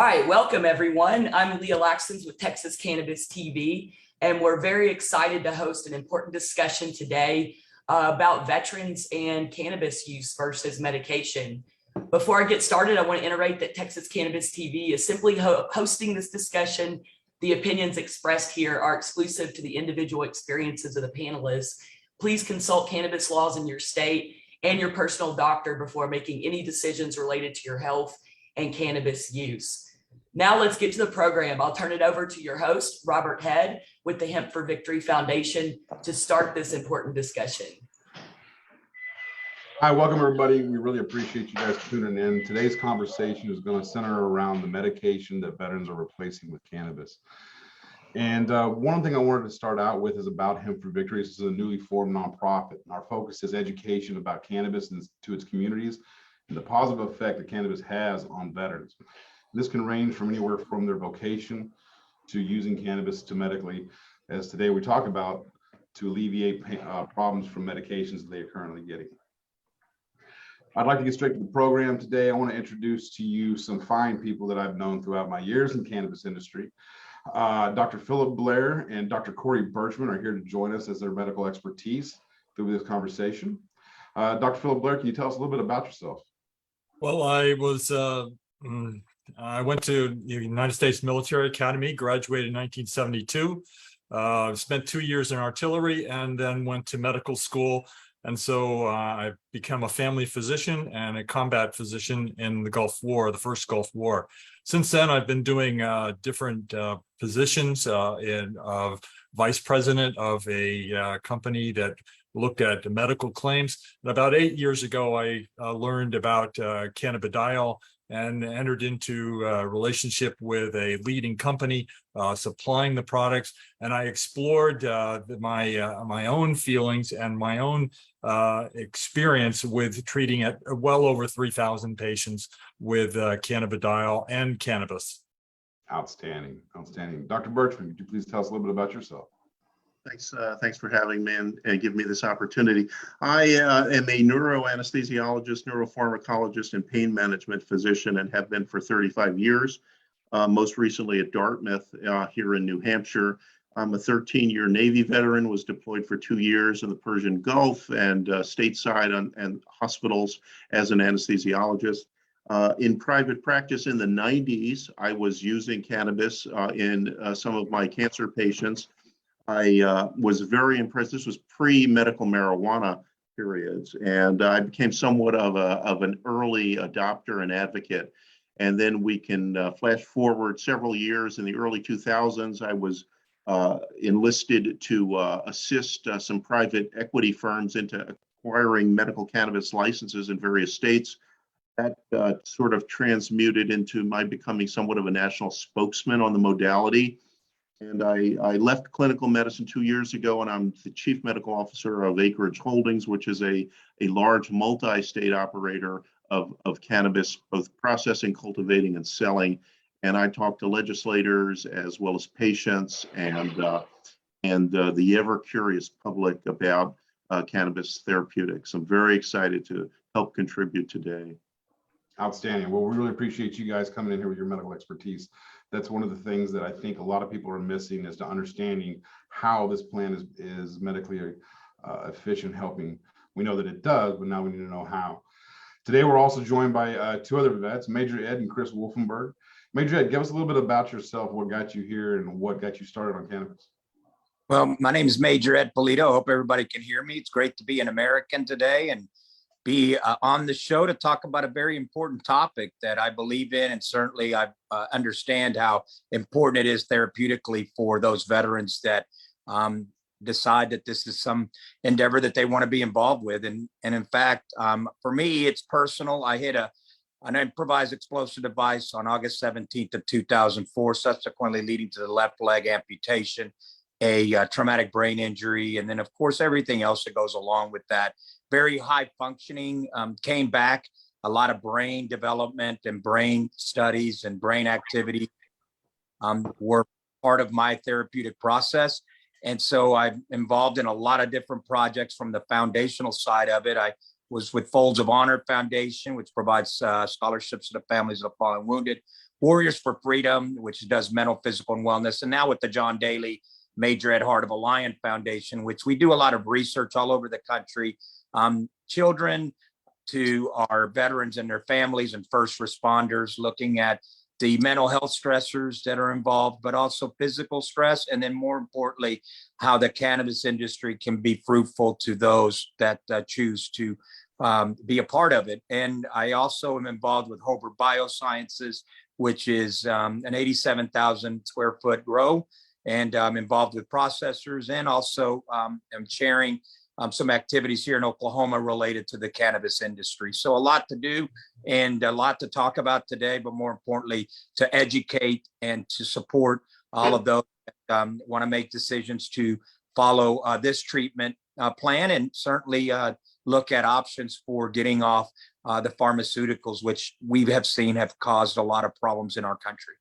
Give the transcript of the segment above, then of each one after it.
All right, welcome everyone. I'm Leah Laxons with Texas Cannabis TV, and we're very excited to host an important discussion today about veterans and cannabis use versus medication. Before I get started, I want to iterate that Texas Cannabis TV is simply hosting this discussion. The opinions expressed here are exclusive to the individual experiences of the panelists. Please consult cannabis laws in your state and your personal doctor before making any decisions related to your health and cannabis use. Now let's get to the program. I'll turn it over to your host, Robert Head, with the Hemp for Victory Foundation to start this important discussion. Hi, welcome everybody. We really appreciate you guys tuning in. Today's conversation is going to center around the medication that veterans are replacing with cannabis. And one thing I wanted to start out with is about Hemp for Victory. This is a newly formed nonprofit. And our focus is education about cannabis and to its communities and the positive effect that cannabis has on veterans. This can range from anywhere from their vocation to using cannabis to medically, as today we talk about, to alleviate problems from medications that they are currently getting. I'd like to get straight to the program today. I want to introduce to you some fine people that I've known throughout my years in the cannabis industry. Dr. Phillip Blair and Dr. Burchman are here to join us as their medical expertise through this conversation. Dr. Phillip Blair, can you tell us a little bit about yourself? Well, I went to the United States Military Academy, graduated in 1972, spent 2 years in artillery, and then went to medical school. And so I became a family physician and a combat physician in the Gulf War, the first Gulf War. Since then, I've been doing different positions in vice president of a company that looked at medical claims. And about 8 years ago, I learned about cannabidiol and entered into a relationship with a leading company supplying the products. And I explored my own feelings and my own experience with treating well over 3,000 patients with cannabidiol and cannabis. Outstanding, outstanding. Dr. Burchman, could you please tell us a little bit about yourself? Thanks for having me and giving me this opportunity. I am a neuroanesthesiologist, neuropharmacologist, and pain management physician, and have been for 35 years, most recently at Dartmouth here in New Hampshire. I'm a 13-year Navy veteran, was deployed for 2 years in the Persian Gulf and stateside and hospitals as an anesthesiologist. In private practice in the 90s, I was using cannabis in some of my cancer patients. I was very impressed. This was pre-medical marijuana periods, and I became somewhat of an early adopter and advocate. And then we can flash forward several years. In the early 2000s, I was enlisted to assist some private equity firms into acquiring medical cannabis licenses in various states. That sort of transmuted into my becoming somewhat of a national spokesman on the modality. And I left clinical medicine 2 years ago, and I'm the chief medical officer of Acreage Holdings, which is a large multi-state operator of cannabis, both processing, cultivating, and selling. And I talk to legislators as well as patients and the ever-curious public about cannabis therapeutics. I'm very excited to help contribute today. Outstanding. Well, we really appreciate you guys coming in here with your medical expertise. That's one of the things that I think a lot of people are missing, is to understanding how this plan is medically efficient, helping. We know that it does, but now we need to know how. Today, we're also joined by two other vets, Major Ed and Chris Wolfenberg. Major Ed, give us a little bit about yourself, what got you here and what got you started on cannabis. Well, my name is Major Ed Polito. I hope everybody can hear me. It's great to be an American today and be on the show to talk about a very important topic that I believe in, and certainly I understand how important it is therapeutically for those veterans that decide that this is some endeavor that they want to be involved with. And in fact, for me, it's personal. I hit an improvised explosive device on August 17th of 2004, subsequently leading to the left leg amputation, a traumatic brain injury, and then of course everything else that goes along with that. Very high functioning, came back, a lot of brain development and brain studies and brain activity were part of my therapeutic process. And so I'm involved in a lot of different projects from the foundational side of it. I was with Folds of Honor Foundation, which provides scholarships to the families of the fallen wounded. Warriors for Freedom, which does mental, physical, and wellness. And now with the John Daly Major Ed Heart of a Lion Foundation, which we do a lot of research all over the country, children to our veterans and their families and first responders, looking at the mental health stressors that are involved, but also physical stress. And then more importantly, how the cannabis industry can be fruitful to those that choose to be a part of it. And I also am involved with Hober Biosciences, which is an 87,000 square foot grow. And I'm involved with processors, and also am chairing some activities here in Oklahoma related to the cannabis industry. So a lot to do and a lot to talk about today, but more importantly, to educate and to support all of those that want to make decisions to follow this treatment plan, and certainly look at options for getting off the pharmaceuticals, which we have seen have caused a lot of problems in our country.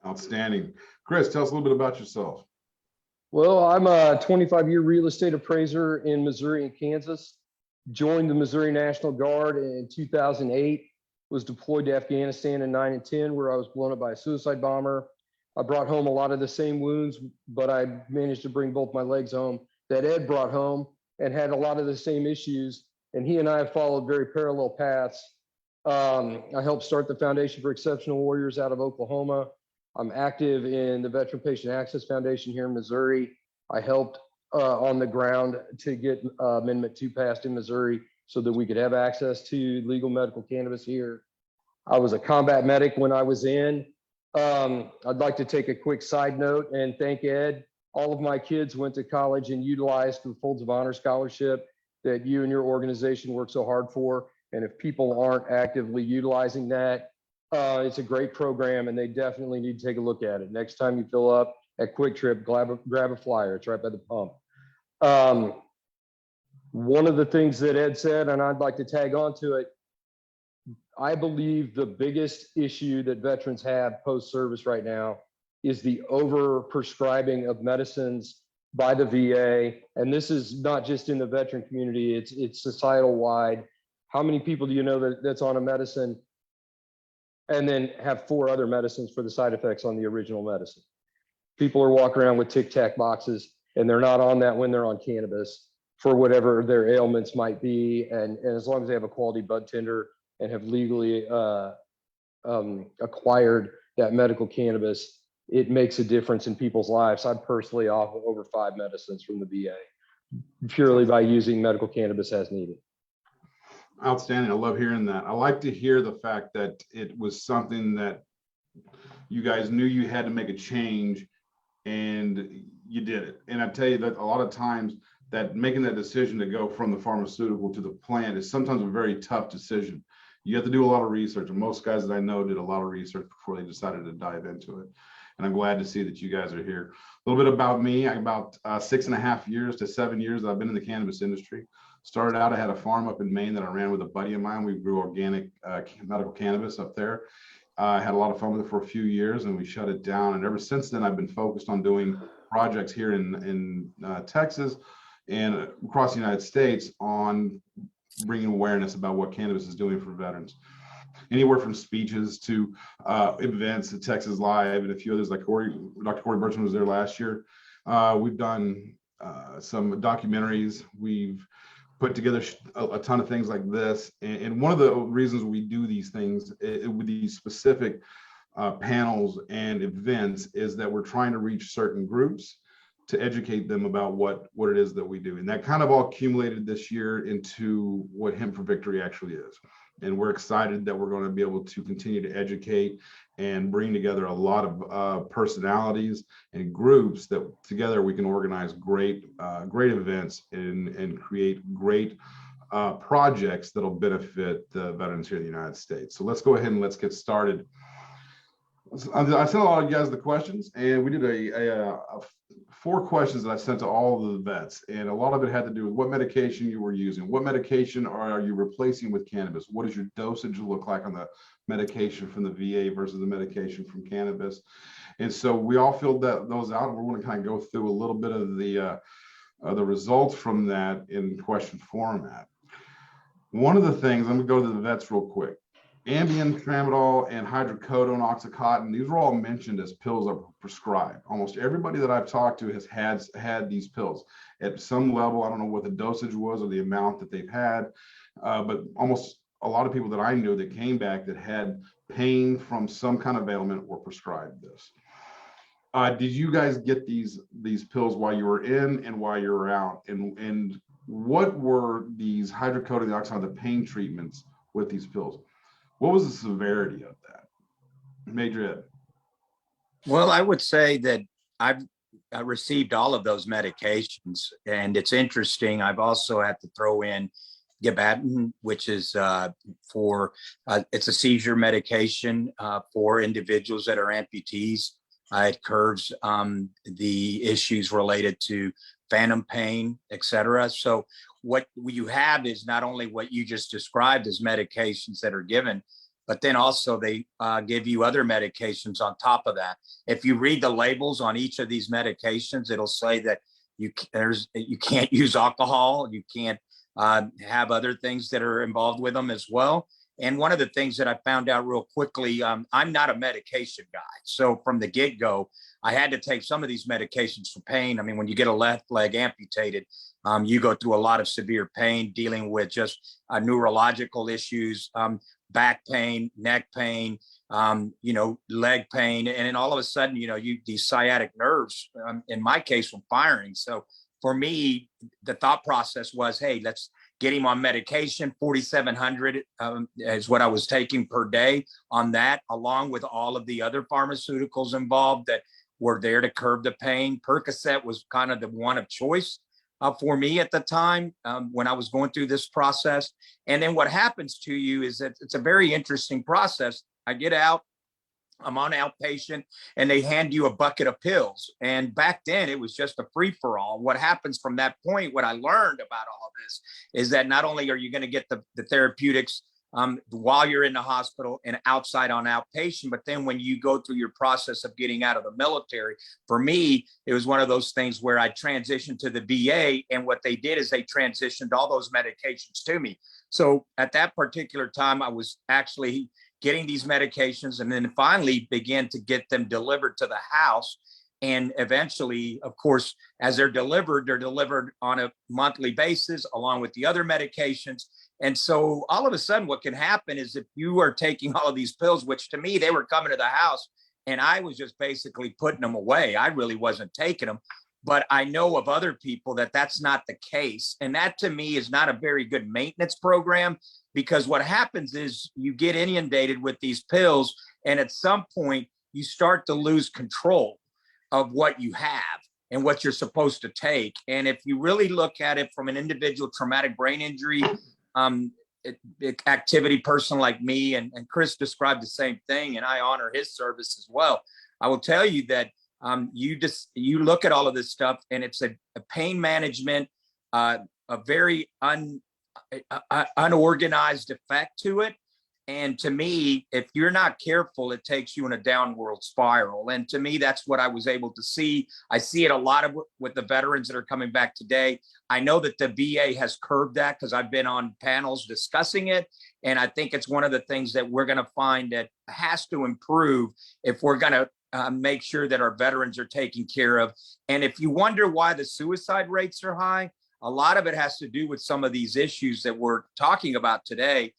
Outstanding. Chris, tell us a little bit about yourself. Well, I'm a 25-year real estate appraiser in Missouri and Kansas. Joined the Missouri National Guard in 2008, was deployed to Afghanistan in 9 and 10, where I was blown up by a suicide bomber. I brought home a lot of the same wounds, but I managed to bring both my legs home that Ed brought home, and had a lot of the same issues. And he and I have followed very parallel paths. I helped start the Foundation for Exceptional Warriors out of Oklahoma. I'm active in the Veteran Patient Access Foundation here in Missouri. I helped on the ground to get Amendment 2 passed in Missouri so that we could have access to legal medical cannabis here. I was a combat medic when I was in. I'd like to take a quick side note and thank Ed. All of my kids went to college and utilized the Folds of Honor Scholarship that you and your organization work so hard for. And if people aren't actively utilizing that, it's a great program, and they definitely need to take a look at it. Next time you fill up at Quick Trip, grab a flyer. It's right by the pump. One of the things that Ed said, and I'd like to tag on to it, I believe the biggest issue that veterans have post-service right now is the over-prescribing of medicines by the VA. And this is not just in the veteran community, it's societal wide. How many people do you know that's on a medicine and then have 4 other medicines for the side effects on the original medicine? People are walking around with Tic Tac boxes, and they're not on that when they're on cannabis for whatever their ailments might be. And as long as they have a quality bud tender and have legally acquired that medical cannabis, it makes a difference in people's lives. I'm personally off over 5 medicines from the VA purely by using medical cannabis as needed. Outstanding. I love hearing that. I like to hear the fact that it was something that you guys knew you had to make a change, and you did it. And I tell you that a lot of times that making that decision to go from the pharmaceutical to the plant is sometimes a very tough decision. You have to do a lot of research, and most guys that I know did a lot of research before they decided to dive into it. And I'm glad to see that you guys are here. A little bit about me. About 6.5 years to 7 years that I've been in the cannabis industry. Started out, I had a farm up in Maine that I ran with a buddy of mine. We grew organic medical cannabis up there. I had a lot of fun with it for a few years, and we shut it down. And ever since then, I've been focused on doing projects here in Texas and across the United States on bringing awareness about what cannabis is doing for veterans. Anywhere from speeches to events at Texas Live and a few others, like Dr. Burchman was there last year. We've done some documentaries. We've put together a ton of things like this. And one of the reasons we do these things with these specific panels and events is that we're trying to reach certain groups to educate them about what it is that we do. And that kind of all accumulated this year into what Hemp for Victory actually is. And we're excited that we're going to be able to continue to educate and bring together a lot of personalities and groups that together we can organize great events and create great projects that'll benefit the veterans here in the United States. So let's go ahead and let's get started. I sent a lot of you guys the questions, and we did a 4 questions that I sent to all of the vets, and a lot of it had to do with what medication you were using, what medication are you replacing with cannabis, what does your dosage look like on the medication from the VA versus the medication from cannabis. And so we all filled those out, and we're going to kind of go through a little bit of the results from that in question format. One of the things, I'm going to go to the vets real quick. Ambien, tramadol, and hydrocodone, oxycontin, these were all mentioned as pills that were prescribed. Almost everybody that I've talked to has had these pills at some level. I don't know what the dosage was or the amount that they've had, but almost a lot of people that I knew that came back that had pain from some kind of ailment were prescribed this. Did you guys get these pills while you were in and while you were out? And what were these hydrocodone, the oxycontin, the pain treatments with these pills? What was the severity of that? Major Ed. Well, I would say that I've received all of those medications, and it's interesting. I've also had to throw in Gabapentin, which is for it's a seizure medication for individuals that are amputees. It curves the issues related to phantom pain, etc. So what you have is not only what you just described as medications that are given, but then also they give you other medications on top of that. If you read the labels on each of these medications, it'll say that you can't use alcohol, you can't have other things that are involved with them as well. And one of the things that I found out real quickly, I'm not a medication guy. So from the get-go, I had to take some of these medications for pain. I mean, when you get a left leg amputated, you go through a lot of severe pain dealing with just neurological issues, back pain, neck pain, leg pain. And then all of a sudden, these sciatic nerves, in my case, were firing. So for me, the thought process was, hey, let's get him on medication. 4,700 is what I was taking per day on that, along with all of the other pharmaceuticals involved that were there to curb the pain. Percocet was kind of the one of choice for me at the time when I was going through this process. And then what happens to you is that it's a very interesting process. I get out, I'm on outpatient, and they hand you a bucket of pills. And back then it was just a free for all. What happens from that point, what I learned about all this is that not only are you going to get the therapeutics while you're in the hospital and outside on outpatient, but then when you go through your process of getting out of the military, for me, it was one of those things where I transitioned to the VA, and what they did is they transitioned all those medications to me. So at that particular time, I was actually getting these medications, and then finally began to get them delivered to the house. And eventually, of course, as they're delivered on a monthly basis along with the other medications. And so all of a sudden, what can happen is if you are taking all of these pills, which to me, they were coming to the house and I was just basically putting them away. I really wasn't taking them. But I know of other people that that's not the case. And that to me is not a very good maintenance program, because what happens is you get inundated with these pills, and at some point you start to lose control of what you have and what you're supposed to take. And if you really look at it from an individual traumatic brain injury activity person like me, and Chris described the same thing, and I honor his service as well. I will tell you that you look at all of this stuff, and it's a pain management, a very unorganized effect to it. And to me, if you're not careful, it takes you in a downward spiral. And to me, that's what I was able to see. I see it a lot with the veterans that are coming back today. I know that the VA has curbed that because I've been on panels discussing it. And I think it's one of the things that we're going to find that has to improve if we're going to make sure that our veterans are taken care of. And if you wonder why the suicide rates are high, a lot of it has to do with some of these issues that we're talking about today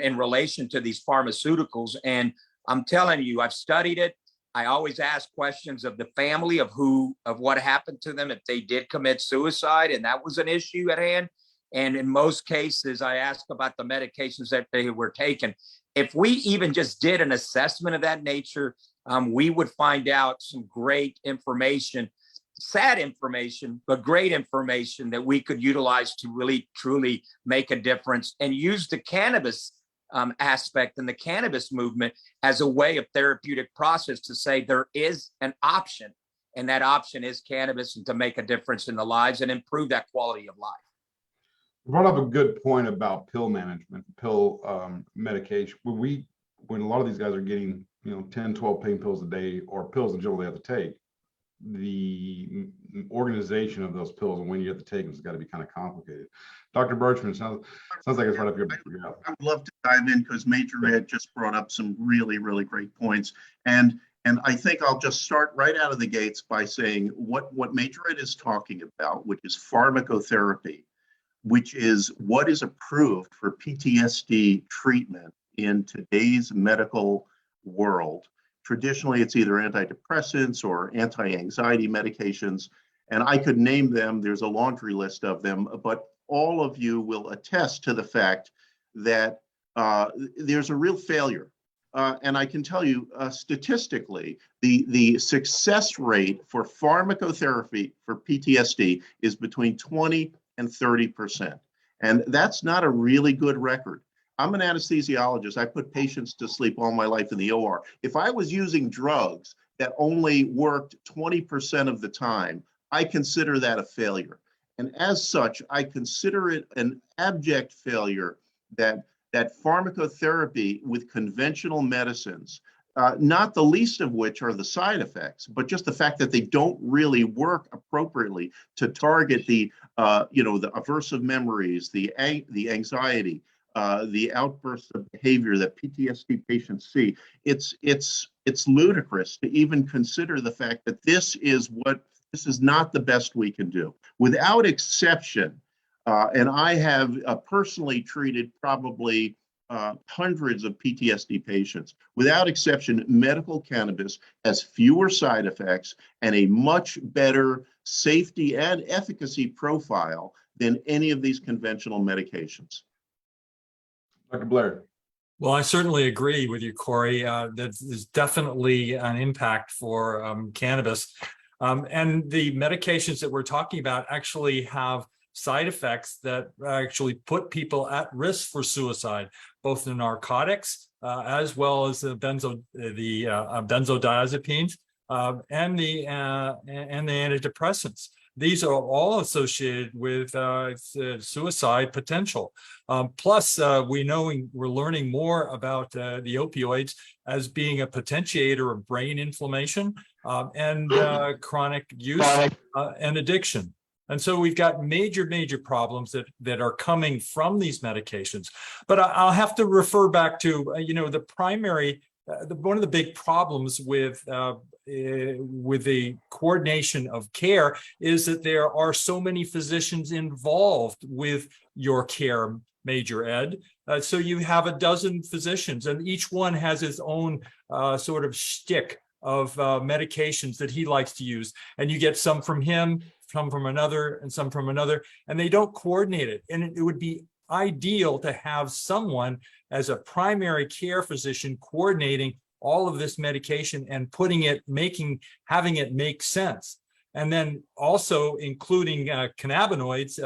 in relation to these pharmaceuticals. And I'm telling you, I've studied it. I always ask questions of the family of what happened to them if they did commit suicide, and that was an issue at hand. And in most cases, I ask about the medications that they were taking. If we even just did an assessment of that nature, we would find out some great information, sad information, but great information that we could utilize to really, truly make a difference and use the cannabis aspect and the cannabis movement as a way of therapeutic process to say there is an option, and that option is cannabis, and to make a difference in the lives and improve that quality of life. You brought up a good point about pill management, pill medication. When a lot of these guys are getting 10, 12 pain pills a day, or pills in general they have to take, the organization of those pills and when you have to take them has got to be kind of complicated. Dr. Burchman, sounds like it's right up your alley. I would love to dive in because Major Ed just brought up some really, really great points. And I think I'll just start right out of the gates by saying what Major Ed is talking about, which is pharmacotherapy, which is what is approved for PTSD treatment in today's medical world. Traditionally, it's either antidepressants or anti-anxiety medications, and I could name them. There's a laundry list of them, but all of you will attest to the fact that there's a real failure. And I can tell you statistically, the success rate for pharmacotherapy for PTSD is between 20 and 30%. And that's not a really good record. I'm an anesthesiologist. I put patients to sleep all my life in the OR. If I was using drugs that only worked 20% of the time, I consider that a failure. And as such, I consider it an abject failure that pharmacotherapy with conventional medicines, not the least of which are the side effects, but just the fact that they don't really work appropriately to target the aversive memories, the anxiety, the outbursts of behavior that PTSD patients see. It's ludicrous to even consider the fact that this is not the best we can do. Without exception, and I have personally treated probably hundreds of PTSD patients. Without exception, medical cannabis has fewer side effects and a much better safety and efficacy profile than any of these conventional medications. Dr. Blair. Well, I certainly agree with you, Corey. That there's definitely an impact for cannabis. And the medications that we're talking about actually have side effects that actually put people at risk for suicide, both the narcotics as well as the benzodiazepines and the antidepressants. These are all associated with suicide potential. Plus, we're learning more about the opioids as being a potentiator of brain inflammation and chronic use and addiction. And so we've got major problems that are coming from these medications. But I'll have to refer back to, the primary, one of the big problems with the coordination of care is that there are so many physicians involved with your care, Major Ed. So you have a dozen physicians, and each one has his own sort of shtick of medications that he likes to use. And you get some from him, some from another, and some from another, and they don't coordinate it. And it would be ideal to have someone as a primary care physician coordinating all of this medication and having it make sense. And then also including cannabinoids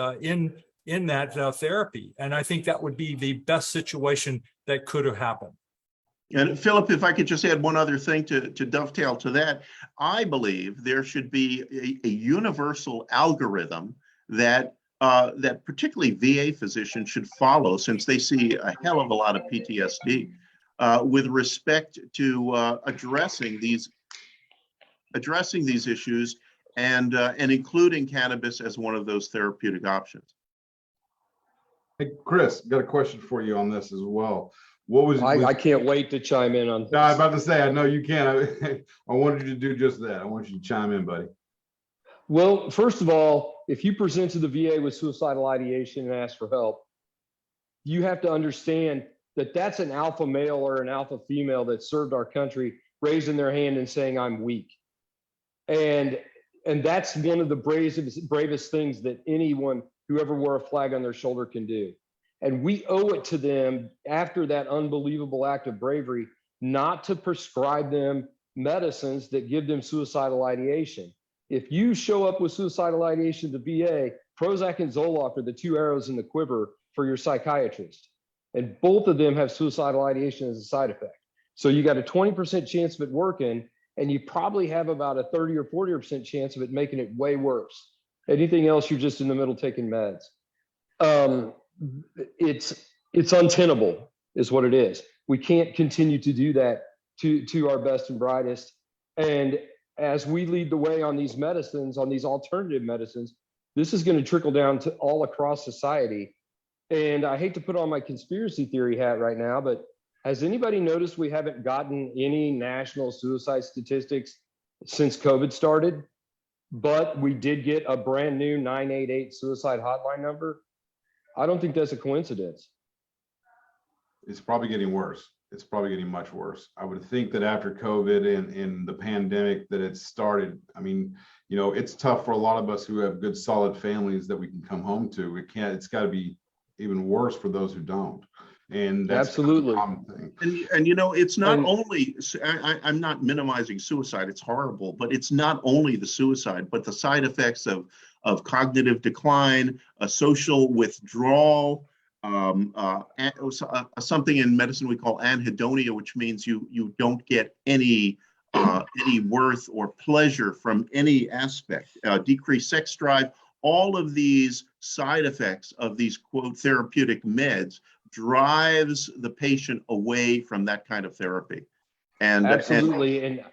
in that therapy. And I think that would be the best situation that could have happened. And Philip, if I could just add one other thing to dovetail to that, I believe there should be a universal algorithm that particularly VA physicians should follow, since they see a hell of a lot of PTSD, with respect to addressing these issues and including cannabis as one of those therapeutic options. Hey, Chris, got a question for you on this as well. I can't wait to chime in on this. No, I'm about to say, I know you can. I wanted you to do just that. I want you to chime in, buddy. Well, first of all, if you present to the VA with suicidal ideation and ask for help, you have to understand that that's an alpha male or an alpha female that served our country, raising their hand and saying, I'm weak. And that's one of the bravest things that anyone who ever wore a flag on their shoulder can do. And we owe it to them, after that unbelievable act of bravery, not to prescribe them medicines that give them suicidal ideation. If you show up with suicidal ideation to the VA, Prozac and Zoloft are the two arrows in the quiver for your psychiatrist. And both of them have suicidal ideation as a side effect. So you got a 20% chance of it working, and you probably have about a 30 or 40% chance of it making it way worse. Anything else, you're just in the middle taking meds. It's untenable is what it is. We can't continue to do that to our best and brightest. And as we lead the way on these medicines, on these alternative medicines, this is going to trickle down to all across society. And I hate to put on my conspiracy theory hat right now, but has anybody noticed we haven't gotten any national suicide statistics since COVID started? But we did get a brand new 988 suicide hotline number. I don't think that's a coincidence. It's probably getting worse. It's probably getting much worse. I would think that after COVID and the pandemic that it started, I mean, you know, it's tough for a lot of us who have good, solid families that we can come home to. It's got to be even worse for those who don't. And that's Absolutely. a common thing. And you know, it's not And- only, I'm not minimizing suicide, it's horrible, but it's not only the suicide, but the side effects of cognitive decline, a social withdrawal, something in medicine we call anhedonia, which means you don't get any worth or pleasure from any aspect, decreased sex drive. All of these side effects of these quote therapeutic meds drives the patient away from that kind of therapy. And Absolutely. And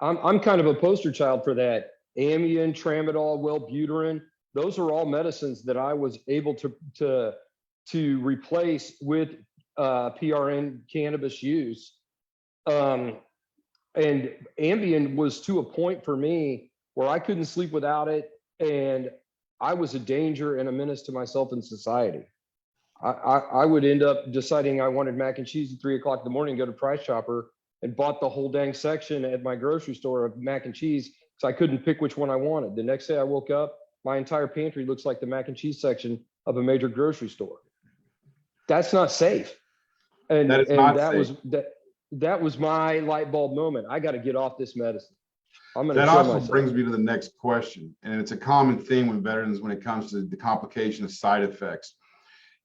I'm kind of a poster child for that. Ambien, Tramadol, Wellbutrin, those are all medicines that I was able to replace with PRN cannabis use. And Ambien was to a point for me where I couldn't sleep without it. And I was a danger and a menace to myself and society. I would end up deciding I wanted mac and cheese at 3 o'clock in the morning, go to Price Chopper and bought the whole dang section at my grocery store of mac and cheese because I couldn't pick which one I wanted. The next day I woke up, my entire pantry looks like the mac and cheese section of a major grocery store. That's not safe. And That is not safe. That was my light bulb moment. I got to get off this medicine. I'm going to That kill also myself. brings me to the next question. And it's a common thing with veterans when it comes to the complication of side effects.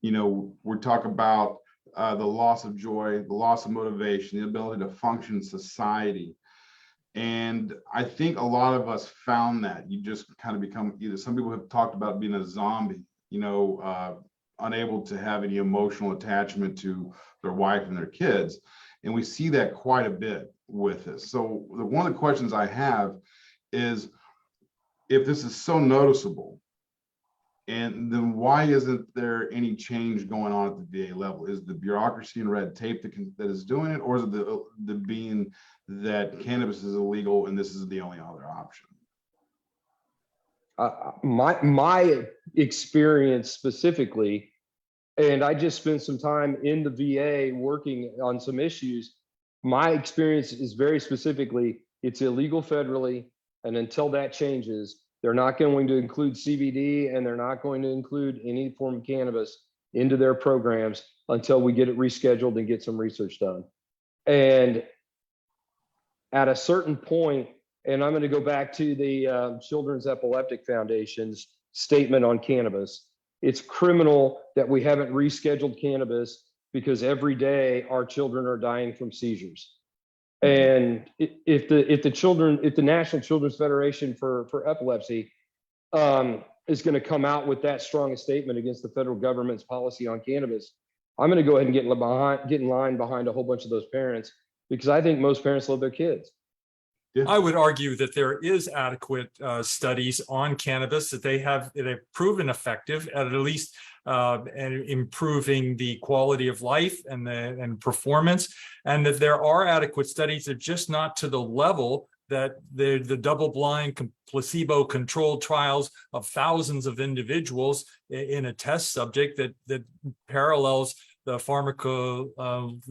You know, we're talking about the loss of joy, the loss of motivation, the ability to function in society. And I think a lot of us found that you just kind of become either, some people have talked about being a zombie, you know, unable to have any emotional attachment to their wife and their kids. And we see that quite a bit with this. So one of the questions I have is, if this is so noticeable, and then why isn't there any change going on at the VA level? Is the bureaucracy and red tape that is doing it, or is it the being that cannabis is illegal and this is the only other option? My experience specifically, and I just spent some time in the VA working on some issues. My experience is very specifically, it's illegal federally, and until that changes, they're not going to include CBD and they're not going to include any form of cannabis into their programs until we get it rescheduled and get some research done. And at a certain point, and I'm going to go back to the Children's Epileptic Foundation's statement on cannabis. It's criminal that we haven't rescheduled cannabis because every day our children are dying from seizures. And if the National Children's Federation for Epilepsy is going to come out with that strong a statement against the federal government's policy on cannabis, I'm going to go ahead and get in line behind a whole bunch of those parents, because I think most parents love their kids. I would argue that there is adequate studies on cannabis that they've proven effective at least improving the quality of life and performance, and that there are adequate studies that are just not to the level that the double-blind placebo-controlled trials of thousands of individuals in a test subject that parallels the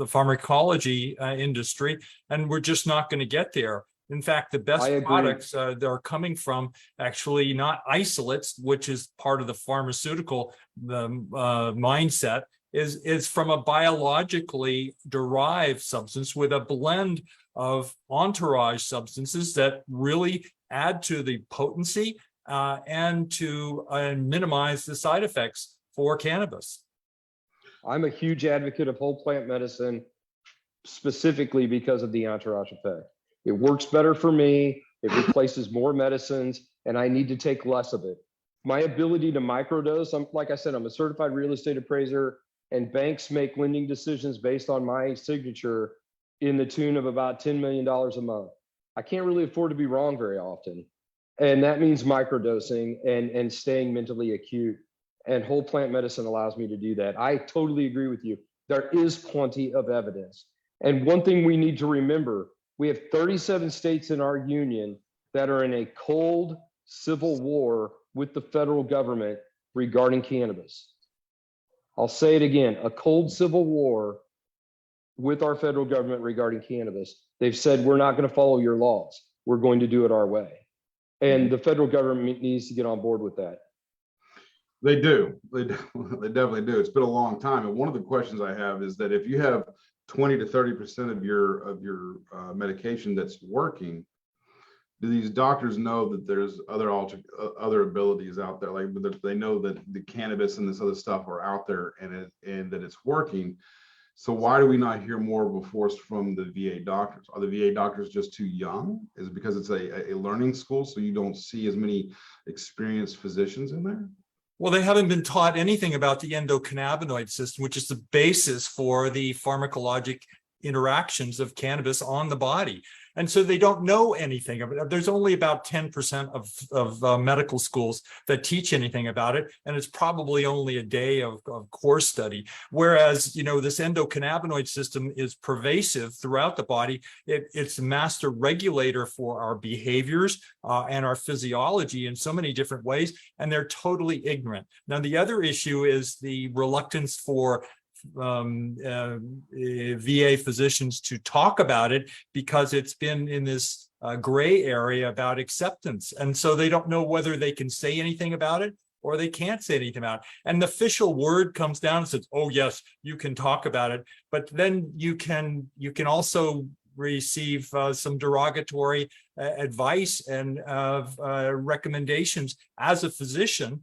pharmacology industry, and we're just not going to get there. In fact, the best products that are coming from actually not isolates, which is part of the pharmaceutical mindset, is from a biologically derived substance with a blend of entourage substances that really add to the potency and to minimize the side effects for cannabis. I'm a huge advocate of whole plant medicine, specifically because of the entourage effect. It works better for me. It replaces more medicines, and I need to take less of it. My ability to microdose, like I said, I'm a certified real estate appraiser, and banks make lending decisions based on my signature in the tune of about $10 million a month. I can't really afford to be wrong very often. And that means microdosing and staying mentally acute. And whole plant medicine allows me to do that. I totally agree with you. There is plenty of evidence. And one thing we need to remember, we have 37 states in our union that are in a cold civil war with the federal government regarding cannabis. I'll say it again, a cold civil war with our federal government regarding cannabis. They've said, we're not going to follow your laws. We're going to do it our way. And the federal government needs to get on board with that. They do. They definitely do. It's been a long time. And one of the questions I have is that if you have 20 to 30% of your medication that's working, do these doctors know that there's other abilities out there? Like they know that the cannabis and this other stuff are out there and that it's working. So why do we not hear more of a force from the VA doctors? Are the VA doctors just too young? Is it because it's a learning school, so you don't see as many experienced physicians in there? Well, they haven't been taught anything about the endocannabinoid system, which is the basis for the pharmacologic interactions of cannabis on the body. And so they don't know anything of it. There's only about 10% of medical schools that teach anything about it. And it's probably only a day of course study. Whereas, this endocannabinoid system is pervasive throughout the body. It's the master regulator for our behaviors and our physiology in so many different ways. And they're totally ignorant. Now, the other issue is the reluctance for VA physicians to talk about it because it's been in this gray area about acceptance. And so they don't know whether they can say anything about it or they can't say anything about it. And the official word comes down and says, oh, yes, you can talk about it. But then you can also receive some derogatory advice and recommendations as a physician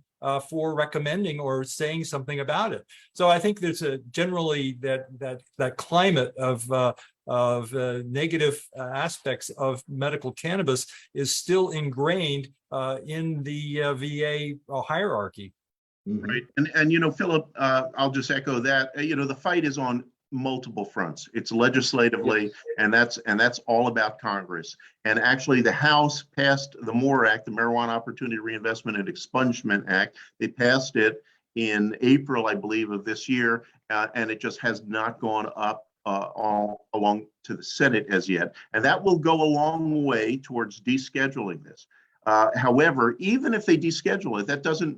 for recommending or saying something about it. So I think there's generally that climate of negative aspects of medical cannabis is still ingrained in the VA hierarchy. Right. And Philip, I'll just echo that. The fight is on multiple fronts. It's legislatively, and that's all about Congress. And actually, the House passed the MORE Act, the Marijuana Opportunity Reinvestment and Expungement Act. They passed it in April, I believe, of this year, and it just has not gone up all along to the Senate as yet. And that will go a long way towards descheduling this. However, even if they deschedule it, that doesn't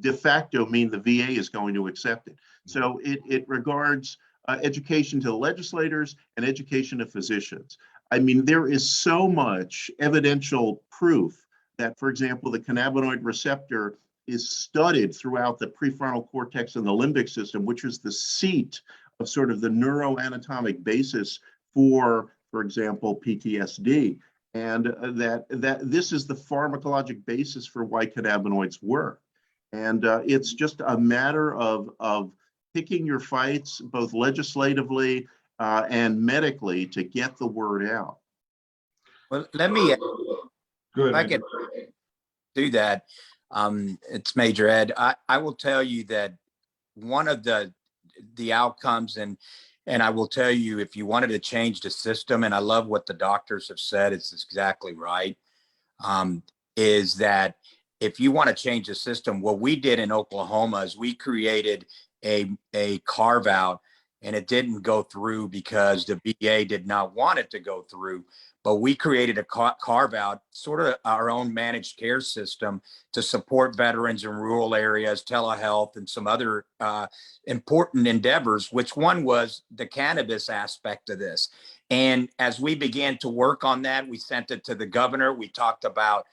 de facto mean the VA is going to accept it. So it regards education to the legislators and education to physicians. I mean, there is so much evidential proof that, for example, the cannabinoid receptor is studied throughout the prefrontal cortex and the limbic system, which is the seat of sort of the neuroanatomic basis for example, PTSD. And that this is the pharmacologic basis for why cannabinoids work. And it's just a matter of picking your fights, both legislatively and medically, to get the word out. Well, let me, Good. if I could do that, it's Major Ed. I will tell you that one of the outcomes, and I will tell you, if you wanted to change the system, and I love what the doctors have said, it's exactly right, is that if you want to change the system, what we did in Oklahoma is we created a carve out, and it didn't go through because the VA did not want it to go through. But we created a carve out, sort of our own managed care system to support veterans in rural areas, telehealth, and some other important endeavors, which one was the cannabis aspect of this. And as we began to work on that, we sent it to the governor. We talked about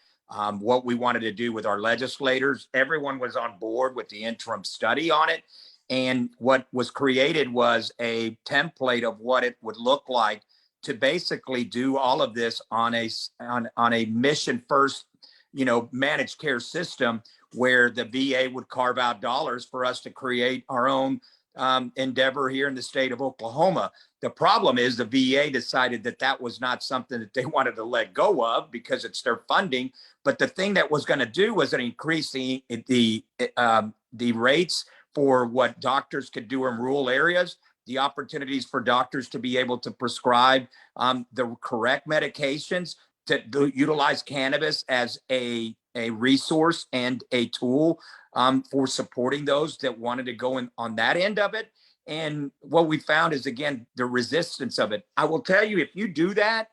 what we wanted to do with our legislators. Everyone was on board with the interim study on it. And what was created was a template of what it would look like to basically do all of this on a mission first, managed care system where the VA would carve out dollars for us to create our own endeavor here in the state of Oklahoma. The problem is the VA decided that was not something that they wanted to let go of because it's their funding. But the thing that was going to do was increase the rates for what doctors could do in rural areas. the opportunities for doctors to be able to prescribe the correct medications, to utilize cannabis as a resource and a tool for supporting those that wanted to go in on that end of it. And what we found is, again, the resistance of it. I will tell you, if you do that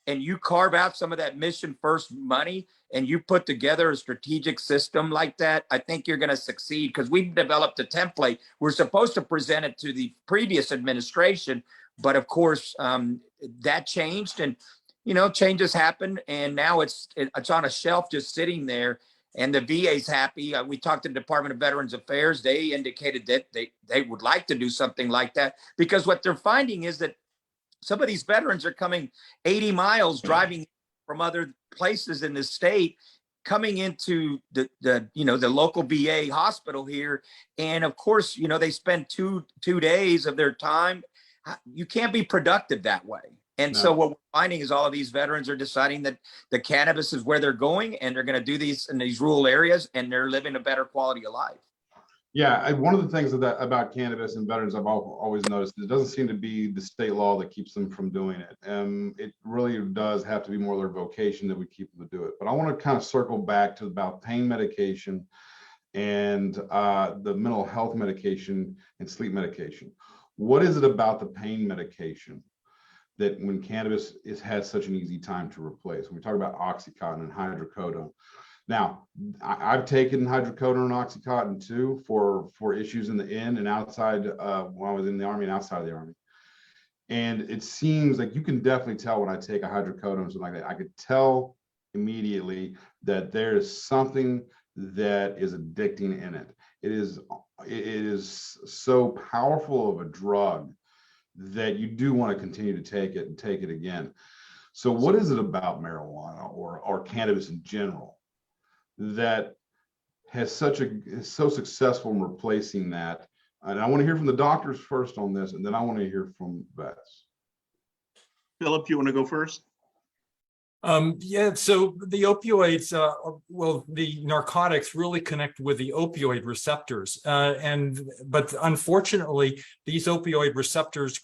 and you carve out some of that mission first money and you put together a strategic system like that, I think you're going to succeed, because we've developed a template. We're supposed to present it to the previous administration, but of course that changed, and changes happen, and now it's on a shelf just sitting there. And the VA's happy. We talked to the Department of Veterans Affairs. They indicated that they would like to do something like that, because what they're finding is that some of these veterans are coming 80 miles, driving from other places in the state, coming into the local VA hospital here. And of course, they spend two days of their time. You can't be productive that way. And so what we're finding is all of these veterans are deciding that the cannabis is where they're going, and they're going to do these in these rural areas, and they're living a better quality of life. Yeah, one of the things about cannabis and veterans I've always noticed, it doesn't seem to be the state law that keeps them from doing it. It really does have to be more their vocation that would keep them to do it. But I want to kind of circle back to about pain medication and the mental health medication and sleep medication. What is it about the pain medication that when cannabis has such an easy time to replace? When we talk about Oxycontin and hydrocodone. Now, I've taken hydrocodone and Oxycontin too for issues in the in and outside when I was in the Army and outside of the Army. And it seems like you can definitely tell when I take a hydrocodone or something like that. I could tell immediately that there is something that is addicting in it. It is so powerful of a drug that you do want to continue to take it and take it again. So what is it about marijuana or cannabis in general that has so successful in replacing that? And I want to hear from the doctors first on this, and then I want to hear from vets. Phillip, you want to go first? Yeah, so the opioids, the narcotics really connect with the opioid receptors. But unfortunately, these opioid receptors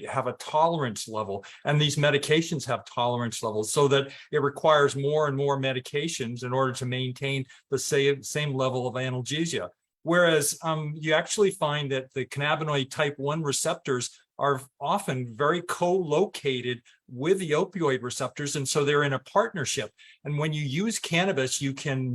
have a tolerance level, and these medications have tolerance levels, so that it requires more and more medications in order to maintain the same level of analgesia. Whereas you actually find that the cannabinoid type 1 receptors are often very co-located with the opioid receptors, and so they're in a partnership. And when you use cannabis, you can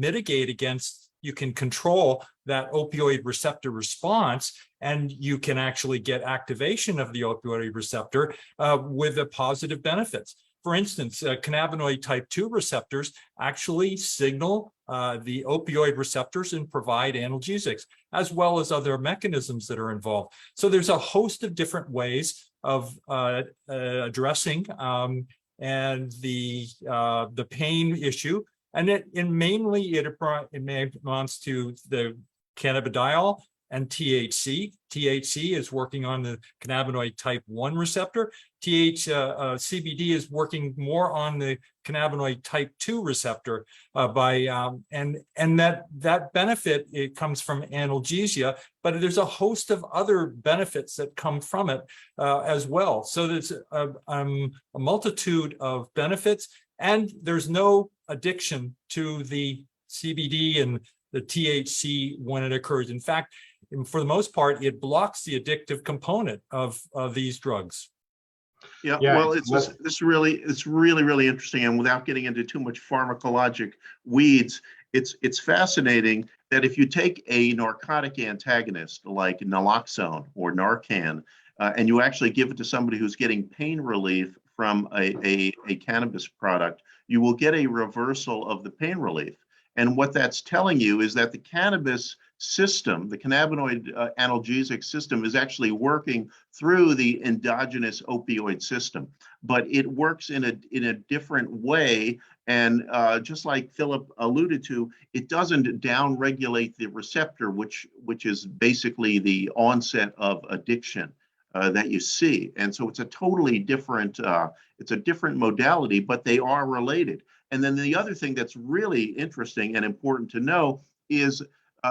control that opioid receptor response, and you can actually get activation of the opioid receptor with the positive benefits. For instance, cannabinoid type 2 receptors actually signal the opioid receptors and provide analgesics, as well as other mechanisms that are involved. So there's a host of different ways of addressing and the pain issue, and mainly it amounts to the cannabidiol and THC. THC is working on the cannabinoid type 1 receptor. CBD is working more on the cannabinoid type 2 receptor and that benefit, it comes from analgesia, but there's a host of other benefits that come from it as well. So there's a multitude of benefits, and there's no addiction to the CBD and the THC when it occurs. In fact, for the most part, it blocks the addictive component of these drugs. Yeah, well, it's really interesting, and without getting into too much pharmacologic weeds, it's fascinating that if you take a narcotic antagonist like naloxone or Narcan, and you actually give it to somebody who's getting pain relief from a cannabis product, you will get a reversal of the pain relief. And what that's telling you is that the cannabis system, the cannabinoid analgesic system, is actually working through the endogenous opioid system, but it works in a different way. And just like Phillip alluded to, it doesn't downregulate the receptor, which is basically the onset of addiction that you see. And so it's a totally different, it's a different modality, but they are related. And then the other thing that's really interesting and important to know is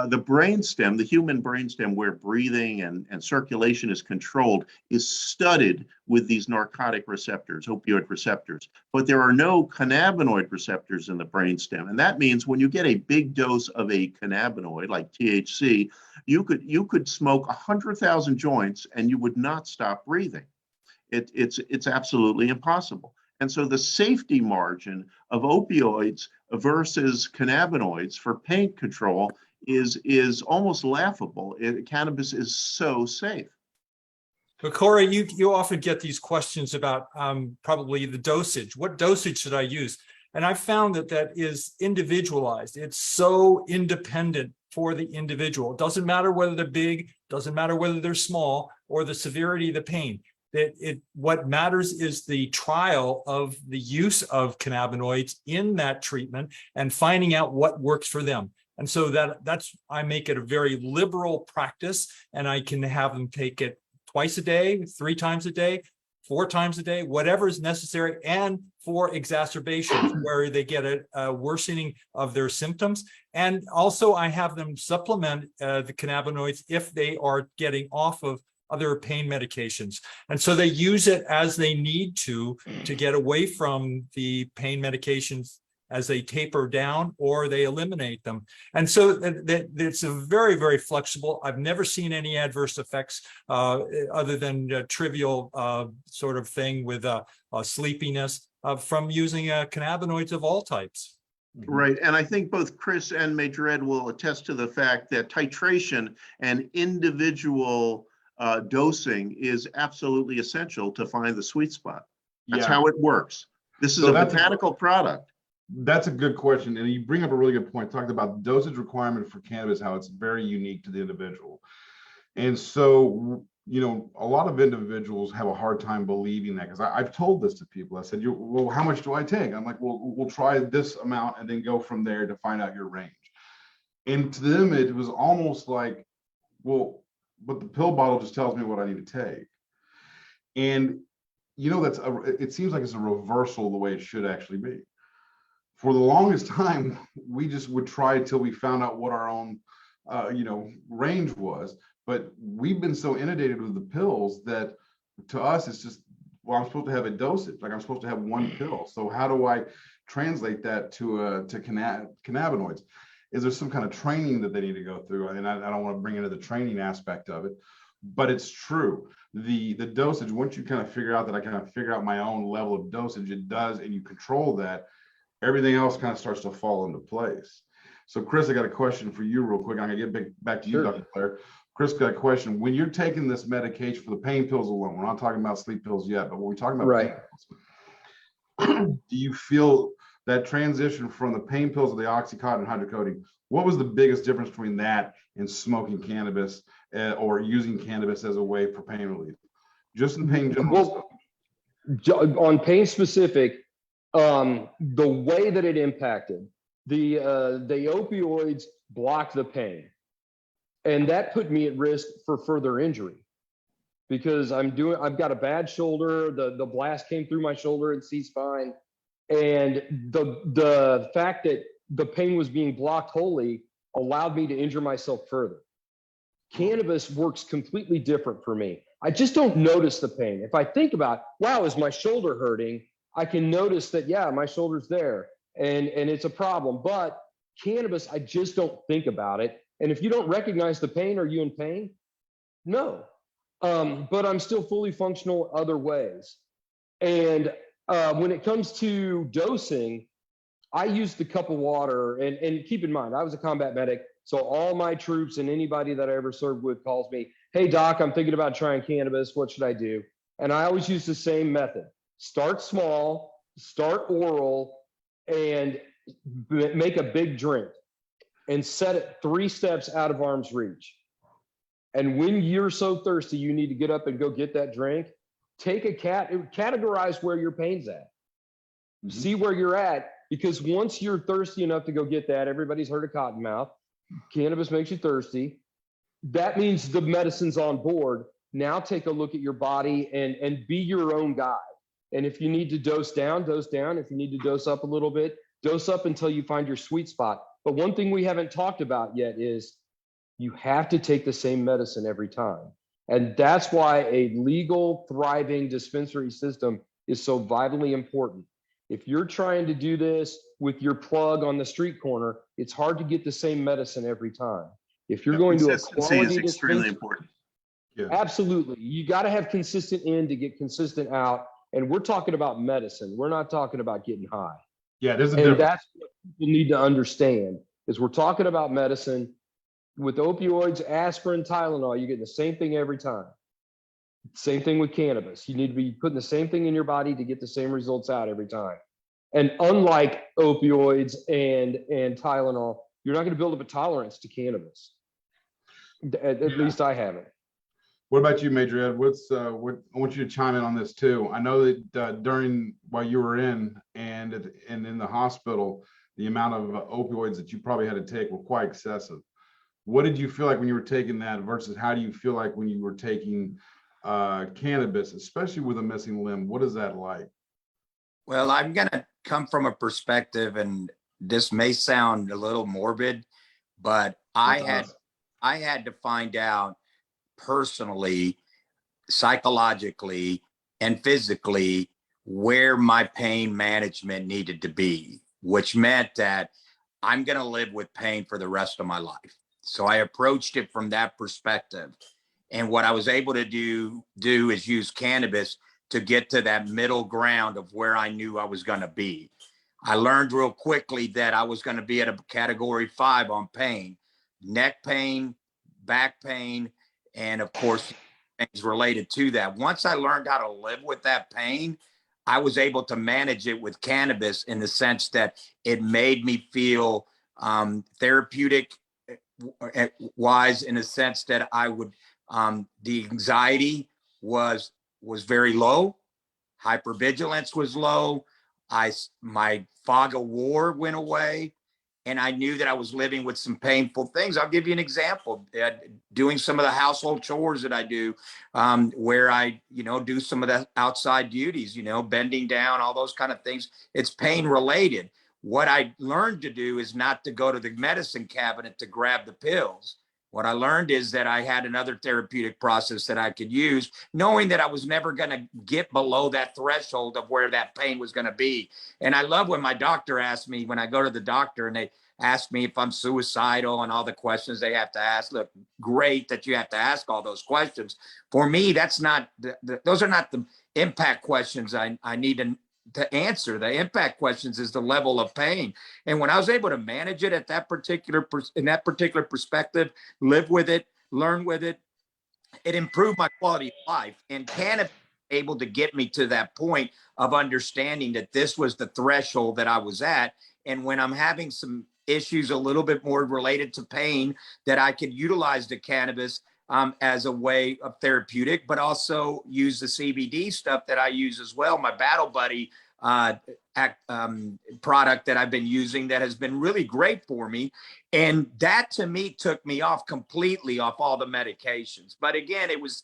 The brainstem, the human brainstem, where breathing and circulation is controlled, is studded with these narcotic receptors, opioid receptors. But there are no cannabinoid receptors in the brainstem. And that means when you get a big dose of a cannabinoid like THC, you could smoke 100,000 joints and you would not stop breathing. It's absolutely impossible. And so the safety margin of opioids versus cannabinoids for pain control is almost laughable. Cannabis is so safe. But Corey, you often get these questions about probably the dosage. What dosage should I use? And I found that is individualized. It's so independent for the individual. It doesn't matter whether they're big, doesn't matter whether they're small, or the severity of the pain. What matters is the trial of the use of cannabinoids in that treatment and finding out what works for them. And so that's I make it a very liberal practice, and I can have them take it twice a day, 3 times a day, 4 times a day, whatever is necessary, and for exacerbations where they get a worsening of their symptoms. And also I have them supplement the cannabinoids if they are getting off of other pain medications. And so they use it as they need to get away from the pain medications as they taper down or they eliminate them. And so it's a very, very flexible. I've never seen any adverse effects other than a trivial sort of thing with sleepiness from using cannabinoids of all types. Right. And I think both Chris and Major Ed will attest to the fact that titration and individual dosing is absolutely essential to find the sweet spot. That's how it works. This is a botanical product. That's a good question. And you bring up a really good point, talking about dosage requirement for cannabis, how it's very unique to the individual. And so, you know, a lot of individuals have a hard time believing that, because I've told this to people. I said, well, how much do I take? I'm like, well, we'll try this amount and then go from there to find out your range. And to them, it was almost like, well, but the pill bottle just tells me what I need to take. And, you know, it seems like it's a reversal of the way it should actually be. For the longest time, we just would try until we found out what our own, range was. But we've been so inundated with the pills that to us, it's just, well, I'm supposed to have a dosage. Like I'm supposed to have 1 pill. So how do I translate that to cannabinoids? Is there some kind of training that they need to go through? And I don't want to bring into the training aspect of it, but it's true. The dosage, once you kind of figure out that I kind of figure out my own level of dosage, it does, and you control that, everything else kind of starts to fall into place. So Chris, I got a question for you real quick. I'm gonna get back to you, Dr. Blair. Chris got a question. When you're taking this medication for the pain pills alone, we're not talking about sleep pills yet, but when we're talking about pain pills, do you feel that transition from the pain pills to the Oxycontin and hydrocodone, what was the biggest difference between that and smoking cannabis or using cannabis as a way for pain relief? Just in pain general. Well, on pain specific, the way that it impacted the opioids block the pain, and that put me at risk for further injury because I've got a bad shoulder. The blast came through my shoulder at C-spine, and the fact that the pain was being blocked wholly allowed me to injure myself further. Cannabis works completely different for me. I just don't notice the pain. If I think about, wow, is my shoulder hurting? I can notice that, yeah, my shoulder's there and it's a problem. But cannabis, I just don't think about it. And if you don't recognize the pain, are you in pain? No. But I'm still fully functional other ways. And when it comes to dosing, I use the cup of water. And keep in mind, I was a combat medic. So all my troops and anybody that I ever served with calls me, hey, doc, I'm thinking about trying cannabis. What should I do? And I always use the same method. Start small, start oral, and make a big drink and set it 3 steps out of arm's reach. And when you're so thirsty, you need to get up and go get that drink. Take categorize where your pain's at. See where you're at, because once you're thirsty enough to go get that, everybody's heard of cottonmouth. Cannabis makes you thirsty. That means the medicine's on board. Now take a look at your body and be your own guide. And if you need to dose down, dose down. If you need to dose up a little bit, dose up until you find your sweet spot. But one thing we haven't talked about yet is You have to take the same medicine every time. And that's why a legal, thriving dispensary system is so vitally important. If you're trying to do this with your plug on the street corner, it's hard to get the same medicine every time. If you're going to a Consistency is quality extremely dispensary, important. Yeah. absolutely. You got to have consistent in to get consistent out. And we're talking about medicine. We're not talking about getting high. Yeah, there's a And difference. that's what people need to understand is we're talking about medicine. With opioids, aspirin, Tylenol, you're getting the same thing every time. Same thing with cannabis. You need to be putting the same thing in your body to get the same results out every time. And unlike opioids and Tylenol, you're not going to build up a tolerance to cannabis. At least I haven't. What about you, Major Ed? What I want you to chime in on this too. I know that while you were in and in the hospital, the amount of opioids that you probably had to take were quite excessive. What did you feel like when you were taking that versus how do you feel like when you were taking cannabis, especially with a missing limb? What is that like? Well, I'm going to come from a perspective, and this may sound a little morbid, but I had to find out personally, psychologically, and physically where my pain management needed to be, which meant that I'm going to live with pain for the rest of my life. So I approached it from that perspective. And what I was able to do is use cannabis to get to that middle ground of where I knew I was going to be. I learned real quickly that I was going to be at a category 5 on pain, neck pain, back pain, and of course, things related to that. Once I learned how to live with that pain, I was able to manage it with cannabis in the sense that it made me feel therapeutic wise, in a sense that I would, the anxiety was very low. Hypervigilance was low. My fog of war went away. And I knew that I was living with some painful things. I'll give you an example. Doing some of the household chores that I do, where I, do some of the outside duties, bending down, all those kind of things. It's pain related. What I learned to do is not to go to the medicine cabinet to grab the pills. What I learned is that I had another therapeutic process that I could use, knowing that I was never going to get below that threshold of where that pain was going to be. And I love when my doctor asked me, when I go to the doctor and they ask me if I'm suicidal and all the questions they have to ask. Look, great that you have to ask all those questions. For me, that's not, those are not the impact questions I need to answer. The impact questions is the level of pain. And when I was able to manage it at that particular, in that particular perspective, live with it, learn with it, it improved my quality of life. And cannabis able to get me to that point of understanding that this was the threshold that I was at. And when I'm having some issues a little bit more related to pain, that I could utilize the cannabis as a way of therapeutic, but also use the CBD stuff that I use as well. My Battle Buddy product that I've been using that has been really great for me. And that to me took me off completely off all the medications. But again, it was,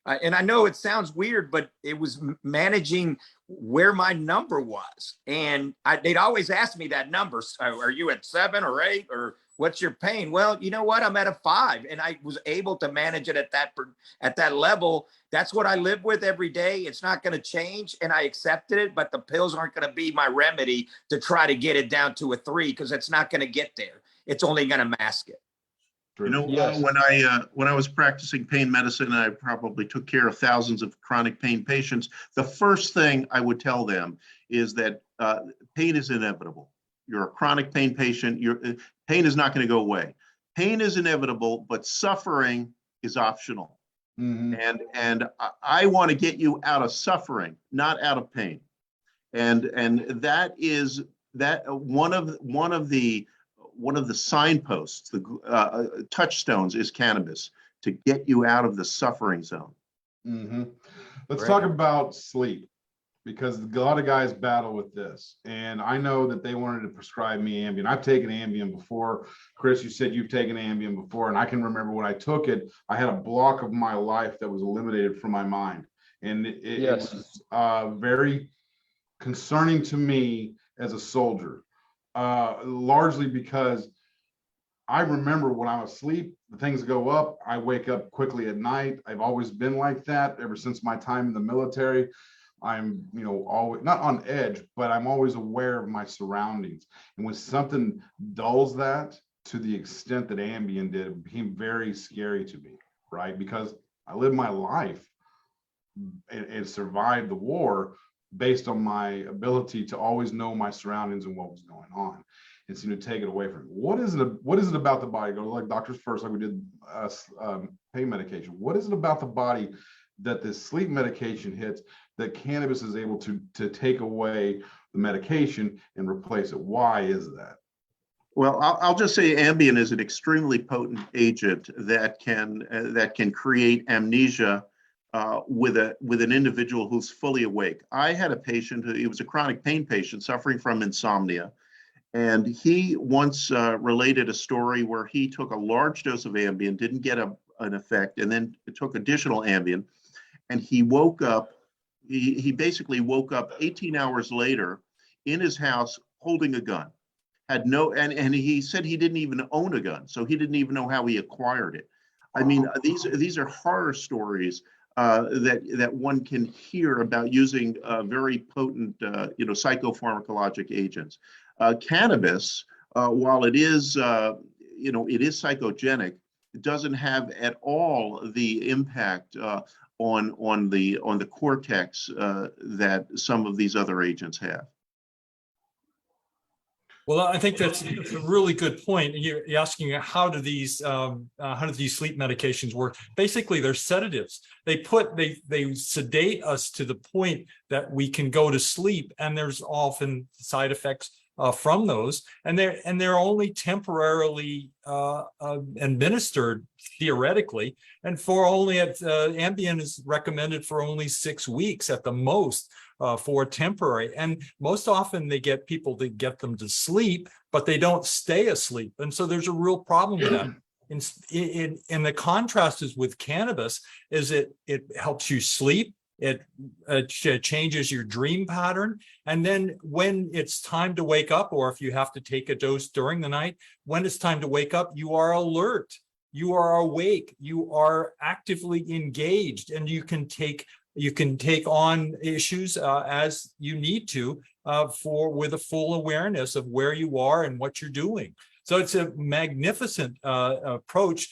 and I know it sounds weird, but it was managing where my number was. And they'd always ask me that number. Are you at 7 or 8 or what's your pain? Well, you know what? I'm at a 5, and I was able to manage it at that level. That's what I live with every day. It's not going to change, and I accepted it, but the pills aren't going to be my remedy to try to get it down to a 3, because it's not going to get there. It's only going to mask it. Yes. When I was practicing pain medicine, I probably took care of thousands of chronic pain patients. The first thing I would tell them is that pain is inevitable. You're a chronic pain patient. Pain is not going to go away. Pain is inevitable, but suffering is optional. Mm-hmm. And I want to get you out of suffering, not out of pain. And that is one of the signposts, the touchstones is cannabis to get you out of the suffering zone. Mm-hmm. Let's Right. talk about sleep, because a lot of guys battle with this. And I know that they wanted to prescribe me Ambien. I've taken Ambien before. Chris, you said you've taken Ambien before. And I can remember when I took it, I had a block of my life that was eliminated from my mind. And it was very concerning to me as a soldier, largely because I remember when I'm asleep, the things go up, I wake up quickly at night. I've always been like that ever since my time in the military. I'm, always not on edge, but I'm always aware of my surroundings. And when something dulls that to the extent that Ambien did, it became very scary to me, right? Because I lived my life and survived the war based on my ability to always know my surroundings and what was going on. And so to take it away from me. What is it about the body? Go like doctors first, like we did pain medication. What is it about the body that this sleep medication hits that cannabis is able to take away the medication and replace it? Why is that? Well, I'll just say Ambien is an extremely potent agent that can create amnesia with an individual who's fully awake. I had a patient he was a chronic pain patient suffering from insomnia. And he once related a story where he took a large dose of Ambien, didn't get an effect, and then took additional Ambien. And he woke up, he basically woke up 18 hours later in his house holding a gun. Had no, and he said he didn't even own a gun, so he didn't even know how he acquired it. I mean, these are horror stories that one can hear about using very potent, psychopharmacologic agents. Cannabis, while it is, it is psychogenic, it doesn't have at all the impact on the cortex that some of these other agents have. Well, I think that's a really good point. You're asking how do these sleep medications work? Basically, they're sedatives. They sedate us to the point that we can go to sleep, and there's often side effects from those, and they're only temporarily administered theoretically, and for only Ambien is recommended for only 6 weeks at the most. For temporary, and most often they get people to get them to sleep, but they don't stay asleep, and so there's a real problem with that. In the contrast is with cannabis, is it helps you sleep, it changes your dream pattern, and then when it's time to wake up, or if you have to take a dose during the night, when it's time to wake up, you are alert, you are awake, you are actively engaged, and you can take on issues as you need to with a full awareness of where you are and what you're doing. So it's a magnificent approach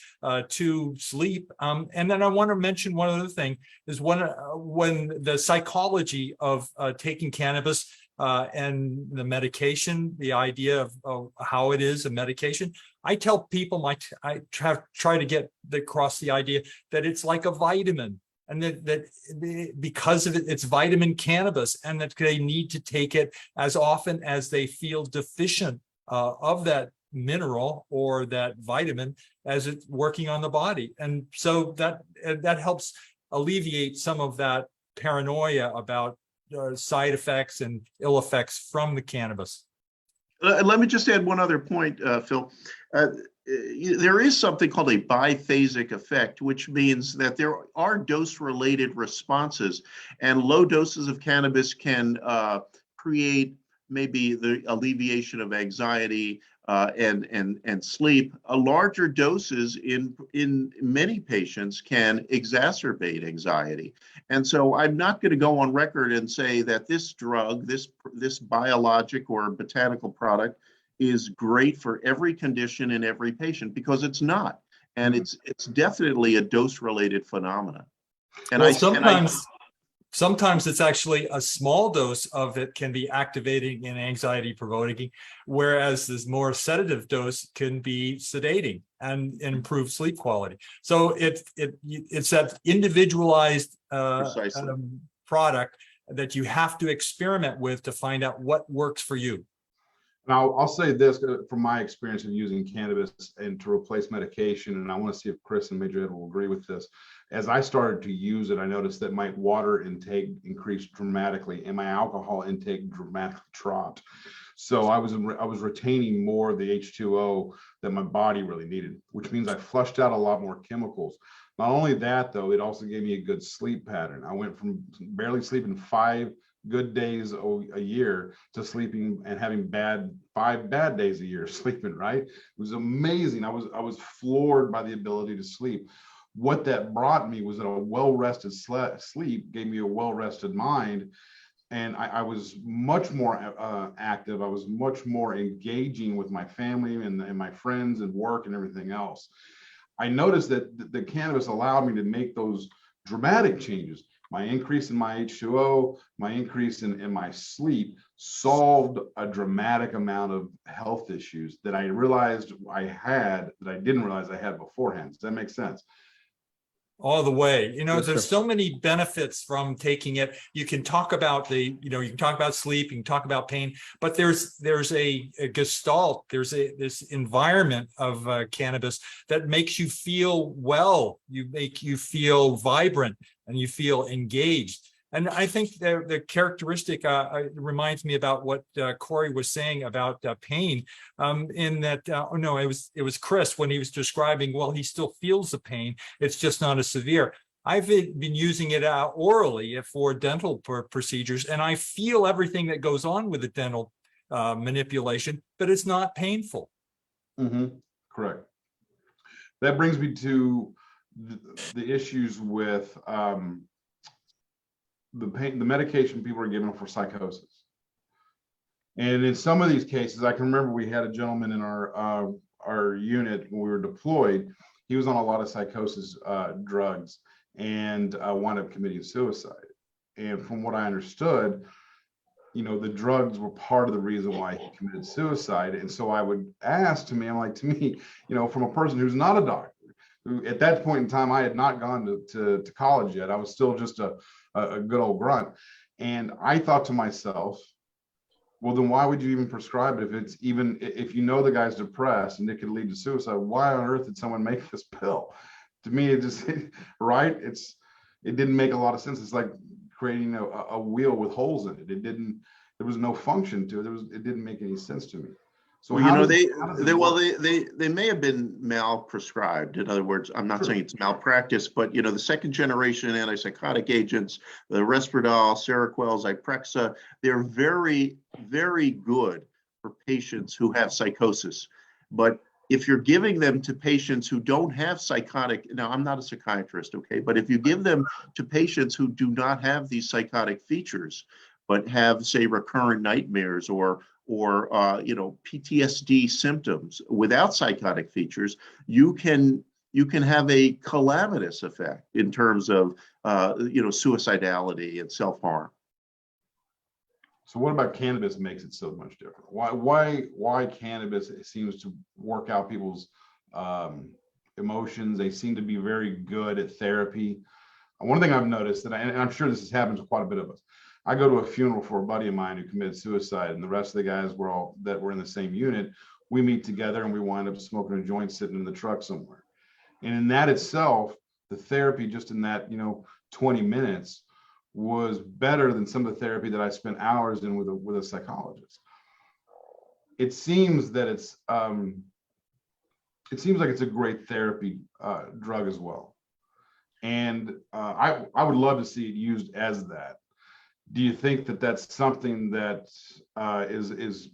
to sleep. And then I want to mention one other thing is when the psychology of taking cannabis and the medication, the idea of how it is a medication. I tell people I try to get across the idea that it's like a vitamin. And that because of it, it's vitamin cannabis, and that they need to take it as often as they feel deficient of that mineral or that vitamin as it's working on the body. And so that helps alleviate some of that paranoia about side effects and ill effects from the cannabis. Let me just add one other point, Phil. There is something called a biphasic effect, which means that there are dose-related responses, and low doses of cannabis can create maybe the alleviation of anxiety and sleep. Larger doses in many patients can exacerbate anxiety. And so I'm not going to go on record and say that this drug, this biologic or botanical product is great for every condition in every patient, because it's not. And it's definitely a dose-related phenomenon. And well, sometimes it's actually a small dose of it can be activating and anxiety provoking, whereas this more sedative dose can be sedating and improve sleep quality. So it's that individualized product that you have to experiment with to find out what works for you. Now, I'll say this from my experience of using cannabis and to replace medication, and I want to see if Chris and Major Ed will agree with this. As I started to use it, I noticed that my water intake increased dramatically and my alcohol intake dramatically dropped. So I was retaining more of the H2O that my body really needed, which means I flushed out a lot more chemicals. Not only that, though, it also gave me a good sleep pattern. I went from barely sleeping 5 good days a year to sleeping and having 5 bad days a year sleeping, right? It was amazing. I was floored by the ability to sleep. What that brought me was that a well-rested sleep gave me a well-rested mind. And I was much more active. I was much more engaging with my family and my friends and work and everything else. I noticed that the cannabis allowed me to make those dramatic changes. My increase in my H2O, my increase in my sleep solved a dramatic amount of health issues that I realized I had that I didn't realize I had beforehand. Does that make sense? All the way. Yes, There's sir. so many benefits from taking it. You can talk about you can talk about sleep, you can talk about pain, but there's a gestalt, there's this environment of cannabis that makes you feel well, you feel vibrant, and you feel engaged. And I think the characteristic reminds me about what Corey was saying about pain, in that, oh no, it was Chris when he was describing, well, he still feels the pain, it's just not as severe. I've been using it orally for dental procedures, and I feel everything that goes on with the dental manipulation, but it's not painful. Mm-hmm. Correct. That brings me to the issues with the medication people are given for psychosis. And in some of these cases, I can remember we had a gentleman in our unit when we were deployed. He was on a lot of psychosis drugs and wound up committing suicide. And from what I understood, the drugs were part of the reason why he committed suicide. And so I would ask to me, from a person who's not a doctor, who at that point in time, I had not gone to college yet. I was still just a good old grunt. And I thought to myself, well, then why would you even prescribe it if you know the guy's depressed and it could lead to suicide? Why on earth did someone make this pill? To me, it just right. It didn't make a lot of sense. It's like creating a wheel with holes in it. There was no function to it. It didn't make any sense to me. So Well, they may have been malprescribed. In other words, I'm not Sure. saying it's malpractice, but the second generation antipsychotic agents, the Risperdal, Seroquel, Zyprexa, they're very, very good for patients who have psychosis. But if you're giving them to patients who don't have psychotic, now I'm not a psychiatrist, okay, but if you give them to patients who do not have these psychotic features, but have, say, recurrent nightmares or PTSD symptoms without psychotic features, you can have a calamitous effect in terms of suicidality and self-harm. So what about cannabis makes it so much different? Why cannabis seems to work out people's emotions? They seem to be very good at therapy. One thing I've noticed, and I'm sure this has happened to quite a bit of us. I go to a funeral for a buddy of mine who committed suicide, and the rest of the guys that were in the same unit, we meet together and we wind up smoking a joint sitting in the truck somewhere. And in that itself, the therapy just in that 20 minutes was better than some of the therapy that I spent hours in with a psychologist. It seems that it seems like it's a great therapy drug as well. And I would love to see it used as that. Do you think that that's something that is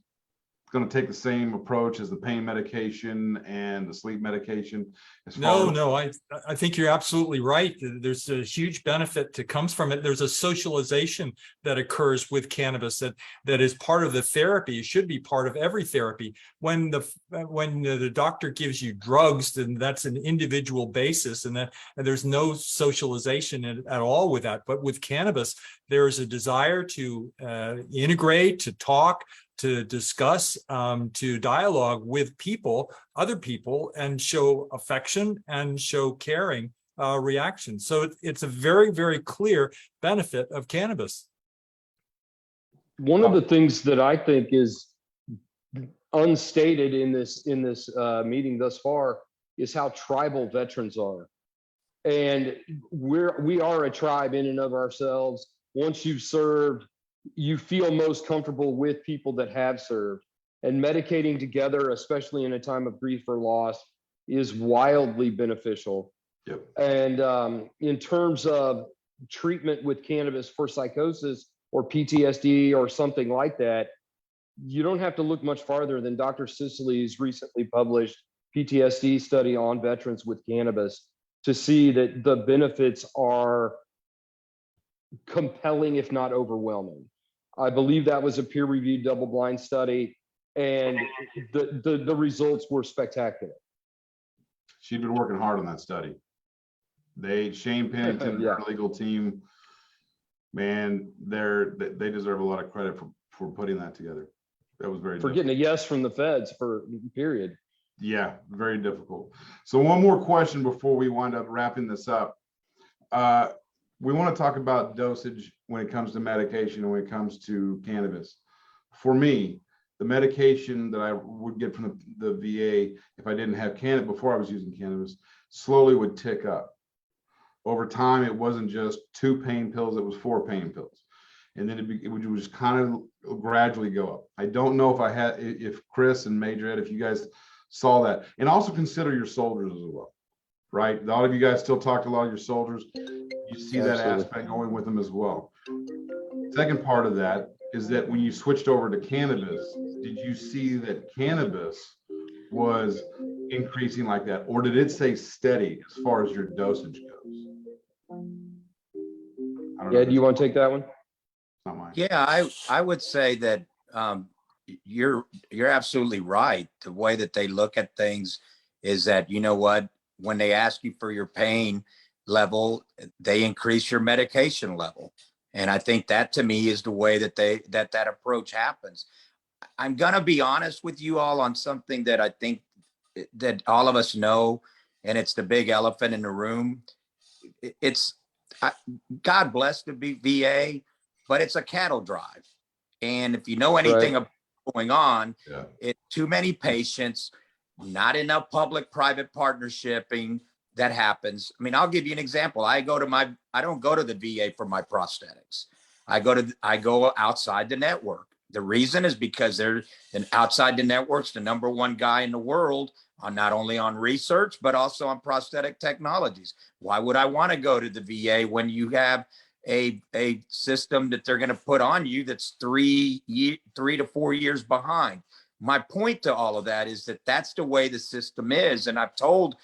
going to take the same approach as the pain medication and the sleep medication? No, I think you're absolutely right. There's a huge benefit that comes from it. There's a socialization that occurs with cannabis that is part of the therapy. It should be part of every therapy. When the doctor gives you drugs, then that's an individual basis, and there's no socialization at all with that. But with cannabis, there is a desire to integrate, to talk, to discuss, to dialogue with other people, and show affection and show caring reaction. So it's a very, very clear benefit of cannabis. One of the things that I think is unstated in this meeting thus far is how tribal veterans are. And we are a tribe in and of ourselves. Once you've served, you feel most comfortable with people that have served. And medicating together, especially in a time of grief or loss, is wildly beneficial. Yep. And in terms of treatment with cannabis for psychosis, or PTSD or something like that, you don't have to look much farther than Dr. Sicily's recently published PTSD study on veterans with cannabis to see that the benefits are compelling, if not overwhelming. I believe that was a peer-reviewed double-blind study, and the results were spectacular. She'd been working hard on that study. Shane Pennington and Yeah. her legal team, man, they deserve a lot of credit for putting that together. That was very For difficult. getting a yes from the feds for period. Yeah, very difficult. So one more question before we wind up wrapping this up. We want to talk about dosage when it comes to medication and when it comes to cannabis. For me, the medication that I would get from the VA, if I didn't have cannabis before I was using cannabis, slowly would tick up. Over time, it wasn't just 2 pain pills, it was 4 pain pills. And then it would just kind of gradually go up. I don't know if Chris and Major Ed, if you guys saw that. And also consider your soldiers as well, right? A lot of you guys still talk to a lot of your soldiers. You see that Absolutely. aspect going with them as well. Second part of that is that when you switched over to cannabis, did you see that cannabis was increasing like that? Or did it stay steady as far as your dosage goes? I don't know. Yeah, do you want to take that one? It's not mine. Yeah, I would say that you're absolutely right. The way that they look at things is that, you know what, when they ask you for your pain level, they increase your medication level. And I think that to me is the way that that approach happens. I'm gonna be honest with you all on something that I think that all of us know, and it's the big elephant in the room. It's God bless the VA, but it's a cattle drive. And if you know That's anything right. about what's going on, Yeah. it's too many patients, not enough public-private partnershiping that happens. I mean, I'll give you an example. I don't go to the VA for my prosthetics. I go outside the network. The reason is because they're outside the network's the #1 guy in the world on not only on research, but also on prosthetic technologies. Why would I want to go to the VA when you have a system that they're going to put on you that's 3 to 4 years behind? My point to all of that is that that's the way the system is. And I've told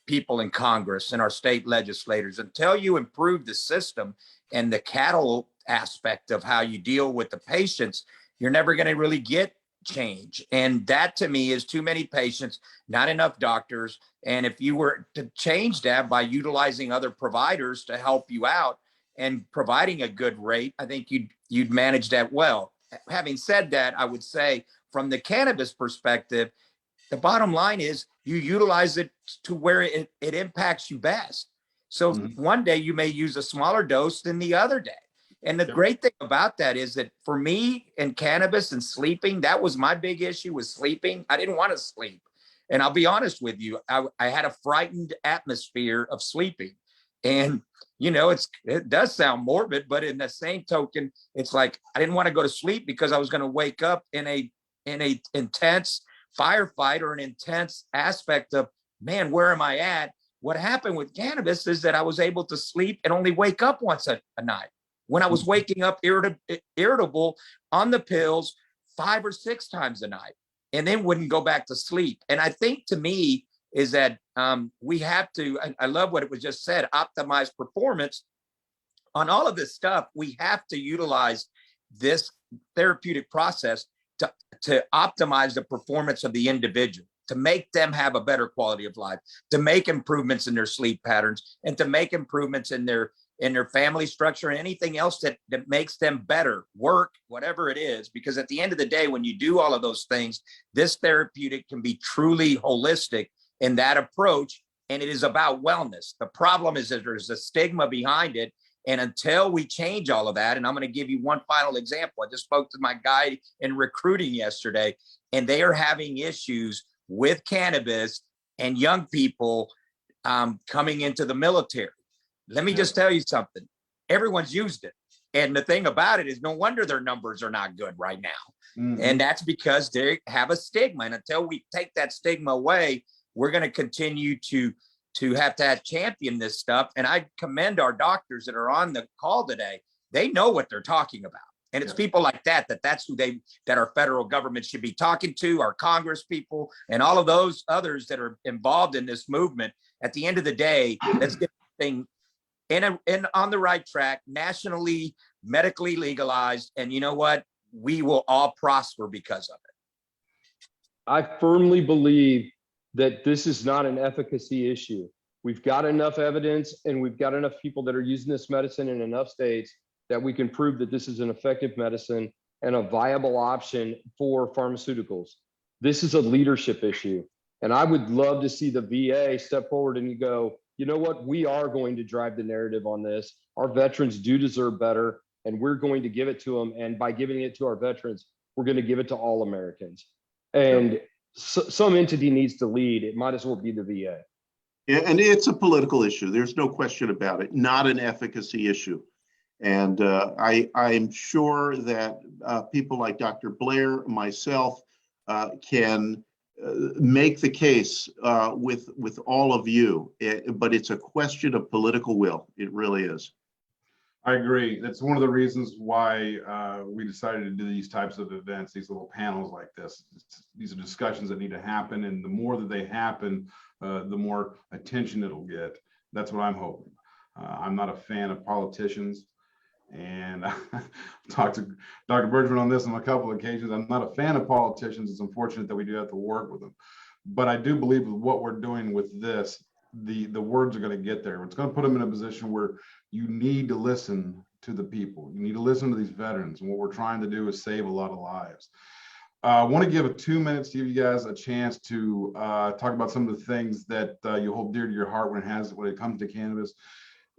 people in Congress and our state legislators, until you improve the system and the cattle aspect of how you deal with the patients, you're never going to really get change. And that to me is too many patients, not enough doctors. And if you were to change that by utilizing other providers to help you out and providing a good rate, I think you'd manage that well. Having said that, I would say from the cannabis perspective, the bottom line is you utilize it to where it impacts you best. So one day you may use a smaller dose than the other day. And the great thing about that is that for me and cannabis and sleeping, that was my big issue with sleeping. I didn't want to sleep. And I'll be honest with you, I had a frightened atmosphere of sleeping. And, you know, it does sound morbid, but in the same token, it's like I didn't want to go to sleep because I was going to wake up in a intense firefight or an intense aspect of, man, where am I at? What happened with cannabis is that I was able to sleep and only wake up once a night. When I was waking up irritable on the pills 5 or 6 times a night, and then wouldn't go back to sleep. And I think to me is that we have to, I love what it was just said, optimize performance on all of this stuff. We have to utilize this therapeutic process to optimize the performance of the individual, to make them have a better quality of life, to make improvements in their sleep patterns, and to make improvements in their family structure and anything else that makes them better, work, whatever it is. Because at the end of the day, when you do all of those things, this therapeutic can be truly holistic in that approach. And it is about wellness. The problem is that there's a stigma behind it. And until we change all of that, and I'm going to give you one final example. I just spoke to my guy in recruiting yesterday, and they are having issues with cannabis and young people coming into the military. Let me just tell you something. Everyone's used it. And the thing about it is no wonder their numbers are not good right now. And that's because they have a stigma. And until we take that stigma away, we're going to continue to have champion this stuff. And I commend our doctors that are on the call today. They know what they're talking about. And it's Yeah. people like that's who that our federal government should be talking to, our Congress people, and all of those others that are involved in this movement. At the end of the day, let's get the thing in on the right track, nationally, medically legalized. And you know what? We will all prosper because of it. I firmly believe that this is not an efficacy issue. We've got enough evidence and we've got enough people that are using this medicine in enough states that we can prove that this is an effective medicine and a viable option for pharmaceuticals. This is a leadership issue. And I would love to see the VA step forward and go, you know what, we are going to drive the narrative on this. Our veterans do deserve better, and we're going to give it to them. And by giving it to our veterans, we're going to give it to all Americans. And some entity needs to lead. It might as well be the VA. Yeah, and it's a political issue. There's no question about it. Not an efficacy issue. And I'm sure that people like Dr. Blair, myself, can make the case with all of you. But it's a question of political will. It really is. I agree. That's one of the reasons why we decided to do these types of events, these little panels like this. These are discussions that need to happen, and the more that they happen, the more attention it'll get. That's what I'm hoping. I'm not a fan of politicians, and I've talked to Dr. Burchman on this on a couple of occasions. I'm not a fan of politicians. It's unfortunate that we do have to work with them, but I do believe with what we're doing with this, the words are going to get there. It's going to put them in a position where you need to listen to the people. You need to listen to these veterans. And what we're trying to do is save a lot of lives. I want to give 2 minutes to give you guys a chance to talk about some of the things that you hold dear to your heart when it comes to cannabis.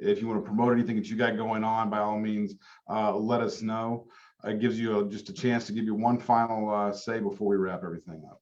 If you want to promote anything that you got going on, by all means, let us know. It gives you just a chance to give you one final say before we wrap everything up.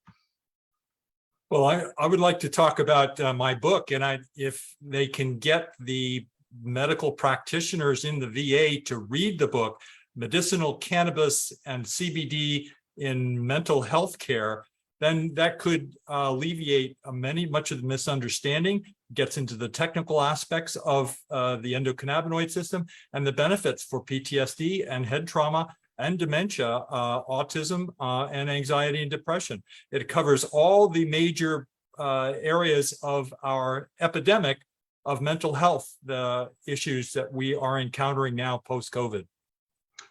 Well, I would like to talk about my book, and if they can get the medical practitioners in the VA to read the book, Medicinal Cannabis and CBD in Mental Health Care, then that could alleviate much of the misunderstanding, gets into the technical aspects of the endocannabinoid system and the benefits for PTSD and head trauma and dementia, autism, and anxiety and depression. It covers all the major areas of our epidemic of mental health, the issues that we are encountering now post-COVID.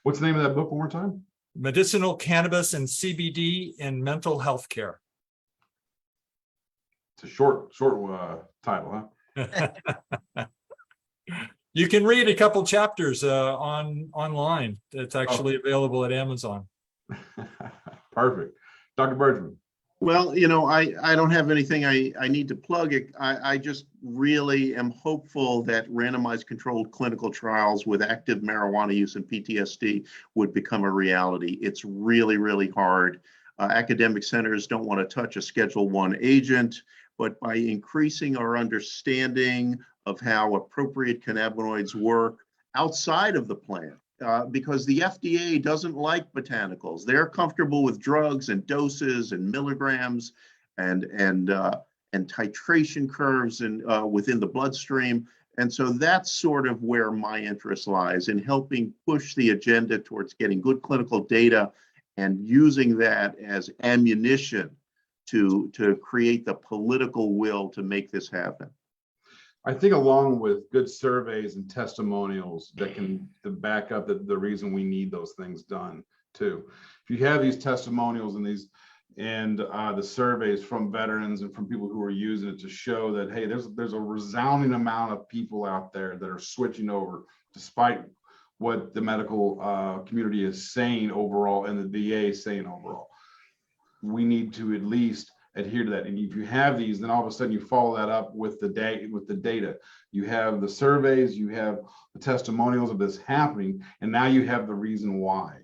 What's the name of that book one more time? Medicinal Cannabis and CBD in Mental Health Care. It's a short title, huh? You can read a couple chapters online. It's actually available at Amazon. Perfect. Dr. Burchman. Well, you know, I don't have anything I need to plug. I just really am hopeful that randomized controlled clinical trials with active marijuana use and PTSD would become a reality. It's really, really hard. Academic centers don't want to touch a Schedule I agent, but by increasing our understanding of how appropriate cannabinoids work outside of the plant, because the FDA doesn't like botanicals. They're comfortable with drugs and doses and milligrams and titration curves and within the bloodstream. And so that's sort of where my interest lies, in helping push the agenda towards getting good clinical data and using that as ammunition to create the political will to make this happen. I think along with good surveys and testimonials that can back up the reason we need those things done too. If you have these testimonials and the surveys from veterans and from people who are using it to show that, hey, there's a resounding amount of people out there that are switching over despite what the medical community is saying overall and the VA is saying overall. We need to at least adhere to that. And if you have these, then all of a sudden you follow that up with the data. You have the surveys, you have the testimonials of this happening, and now you have the reason why.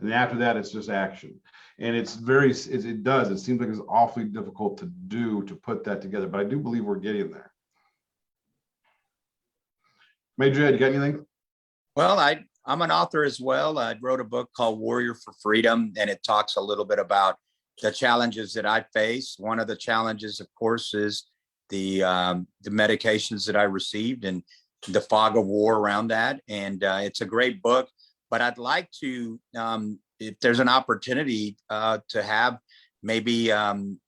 And after that, it's just action. And it seems like it's awfully difficult to put that together, but I do believe we're getting there. Major Ed, you got anything? Well, I'm an author as well. I wrote a book called Warrior for Freedom, and it talks a little bit about the challenges that I face. One of the challenges, of course, is the medications that I received and the fog of war around that. And it's a great book. But I'd like to, if there's an opportunity to have maybe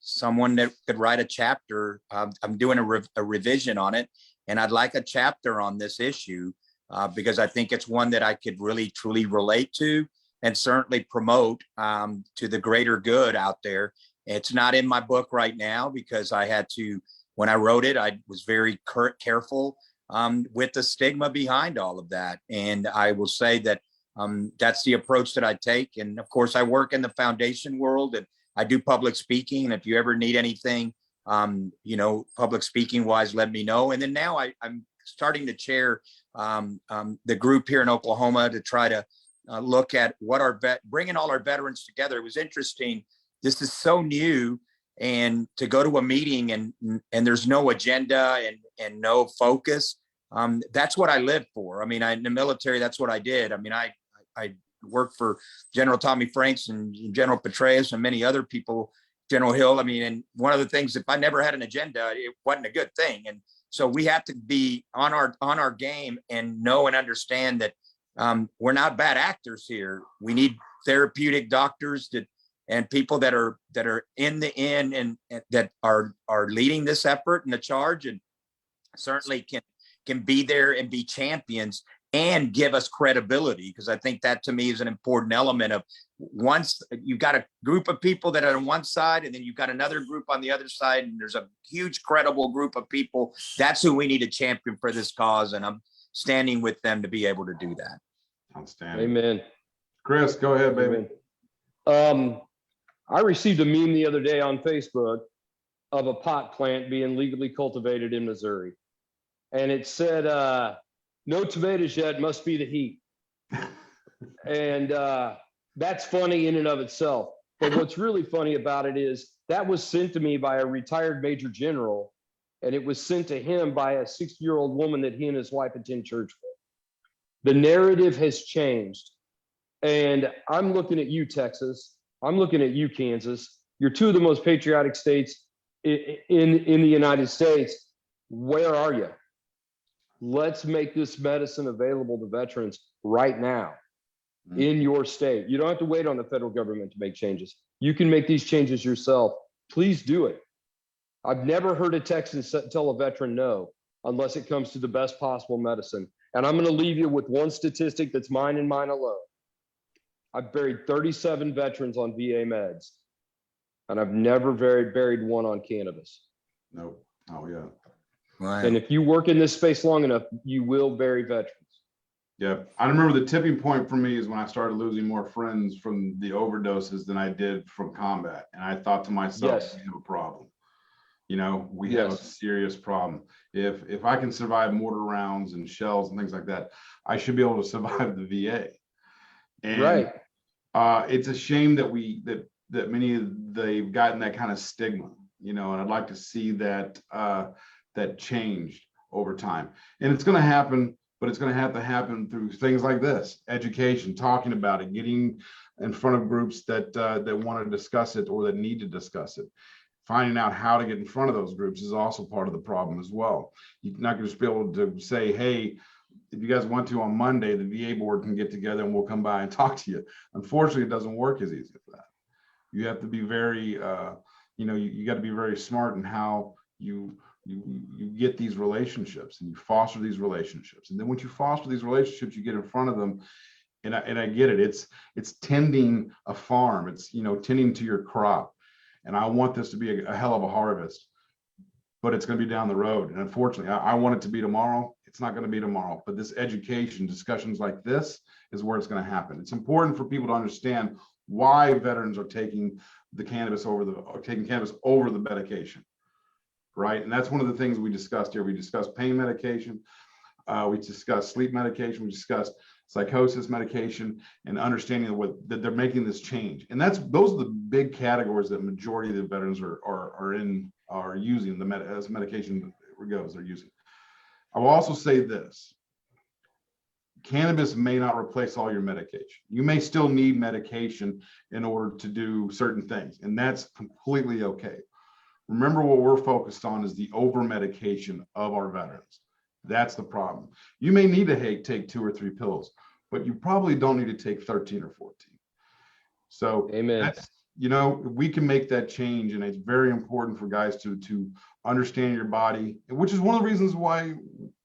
someone that could write a chapter. I'm doing a revision on it, and I'd like a chapter on this issue because I think it's one that I could really truly relate to and certainly promote to the greater good out there. It's not in my book right now because I had to, when I wrote it, I was very careful with the stigma behind all of that. And I will say that that's the approach that I take. And of course, I work in the foundation world and I do public speaking. And if you ever need anything, public speaking wise, let me know. And then now I'm starting to chair the group here in Oklahoma to try to look at what bringing all our veterans together. It was interesting. This is so new, and to go to a meeting and there's no agenda and no focus. That's what I live for. I mean, in the military, that's what I did. I mean, I worked for General Tommy Franks and General Petraeus and many other people, General Hill. I mean, and one of the things, if I never had an agenda, it wasn't a good thing. And so we have to be on our game and know and understand that we're not bad actors here. We need therapeutic doctors and people that are in the end and that are leading this effort and the charge, and certainly can be there and be champions and give us credibility, because I think that to me is an important element of, once you've got a group of people that are on one side and then you've got another group on the other side, and there's a huge credible group of people, that's who we need to champion for this cause. And I'm standing with them to be able to do that. Outstanding. Amen. Chris, go ahead, baby. I received a meme the other day on Facebook of a pot plant being legally cultivated in Missouri. And it said, no tomatoes yet, must be the heat. And that's funny in and of itself. But what's really funny about it is that was sent to me by a retired major general, and it was sent to him by a 60-year-old woman that he and his wife attend church with. The narrative has changed. And I'm looking at you, Texas. I'm looking at you, Kansas. You're two of the most patriotic states in the United States. Where are you? Let's make this medicine available to veterans right now in your state. You don't have to wait on the federal government to make changes. You can make these changes yourself. Please do it. I've never heard a Texan tell a veteran no, unless it comes to the best possible medicine. And I'm going to leave you with one statistic that's mine and mine alone. I've buried 37 veterans on VA meds, and I've never buried one on cannabis. No. Oh, yeah. Right. And if you work in this space long enough, you will bury veterans. Yeah. I remember the tipping point for me is when I started losing more friends from the overdoses than I did from combat. And I thought to myself, Yes. we have a problem. We have a serious problem. If I can survive mortar rounds and shells and things like that, I should be able to survive the VA. And Right. It's a shame that that many they've gotten that kind of stigma, and I'd like to see that that changed over time. And it's going to happen, but it's going to have to happen through things like this: education, talking about it, getting in front of groups that want to discuss it or that need to discuss it. Finding out how to get in front of those groups is also part of the problem as well. You're not going to just be able to say, hey, if you guys want to on Monday, the VA board can get together and we'll come by and talk to you. Unfortunately, it doesn't work as easy as that. You have to be very, you got to be very smart in how you get these relationships and you foster these relationships. And then once you foster these relationships, you get in front of them. And I get it. It's tending a farm. It's, tending to your crop. And I want this to be a hell of a harvest, but it's going to be down the road. And unfortunately, I want it to be tomorrow. It's not going to be tomorrow, but this education, discussions like this is where it's going to happen. It's important for people to understand why veterans are taking cannabis over the medication, right? And that's one of the things we discussed here. We discussed pain medication. We discussed sleep medication. We discussed psychosis medication, and understanding that they're making this change. And those are the big categories that majority of the veterans are using as medication goes, they're using. I will also say this: cannabis may not replace all your medication. You may still need medication in order to do certain things, and that's completely okay. Remember, what we're focused on is the over medication of our veterans. That's the problem. You may need to take 2 or 3 pills, but you probably don't need to take 13 or 14. So Amen. that's, we can make that change, and it's very important for guys to understand your body, which is one of the reasons why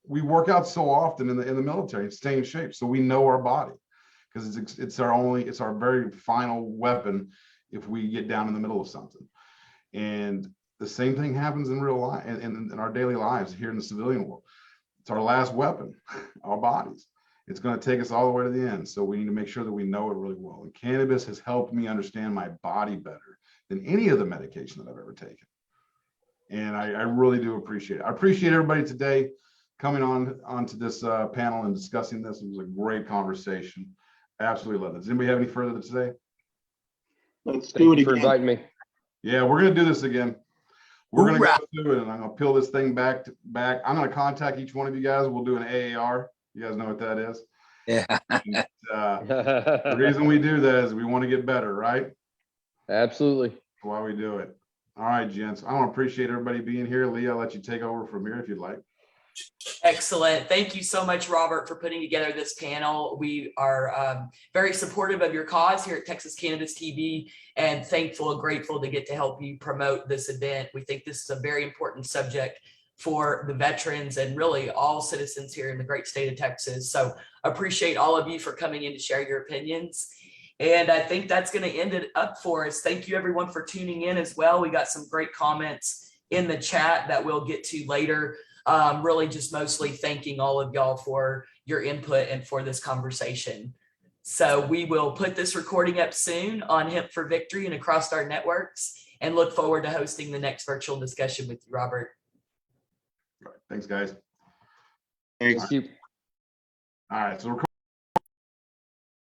we work out so often in the military and stay in shape, so we know our body, because it's our very final weapon if we get down in the middle of something. And the same thing happens in real life, in our daily lives here in the civilian world. It's our last weapon, our bodies. It's going to take us all the way to the end. So we need to make sure that we know it really well. And cannabis has helped me understand my body better than any of the medication that I've ever taken. And I really do appreciate it. I appreciate everybody today coming onto this panel and discussing this. It was a great conversation. Absolutely love it. Does anybody have any further to say? Let's Thank do it you for again. inviting me. Yeah, we're going to do this again. We're going to Hoorah. go through it, and I'm going to peel this thing back. I'm going to contact each one of you guys. We'll do an AAR. You guys know what that is? Yeah. And, the reason we do that is we want to get better, right? Absolutely. That's why we do it. All right, gents. I want to appreciate everybody being here. Leah, I'll let you take over from here if you'd like. Excellent. Thank you so much, Robert, for putting together this panel. We are very supportive of your cause here at Texas Cannabis TV, and thankful and grateful to get to help you promote this event. We think this is a very important subject for the veterans and really all citizens here in the great state of Texas. So appreciate all of you for coming in to share your opinions. And I think that's going to end it up for us. Thank you everyone for tuning in as well. We got some great comments in the chat that we'll get to later. Really just mostly thanking all of y'all for your input and for this conversation. So we will put this recording up soon on Hemp for Victory and across our networks, and look forward to hosting the next virtual discussion with you, Robert. All right, thanks, guys. Thanks. Thank you. All right, so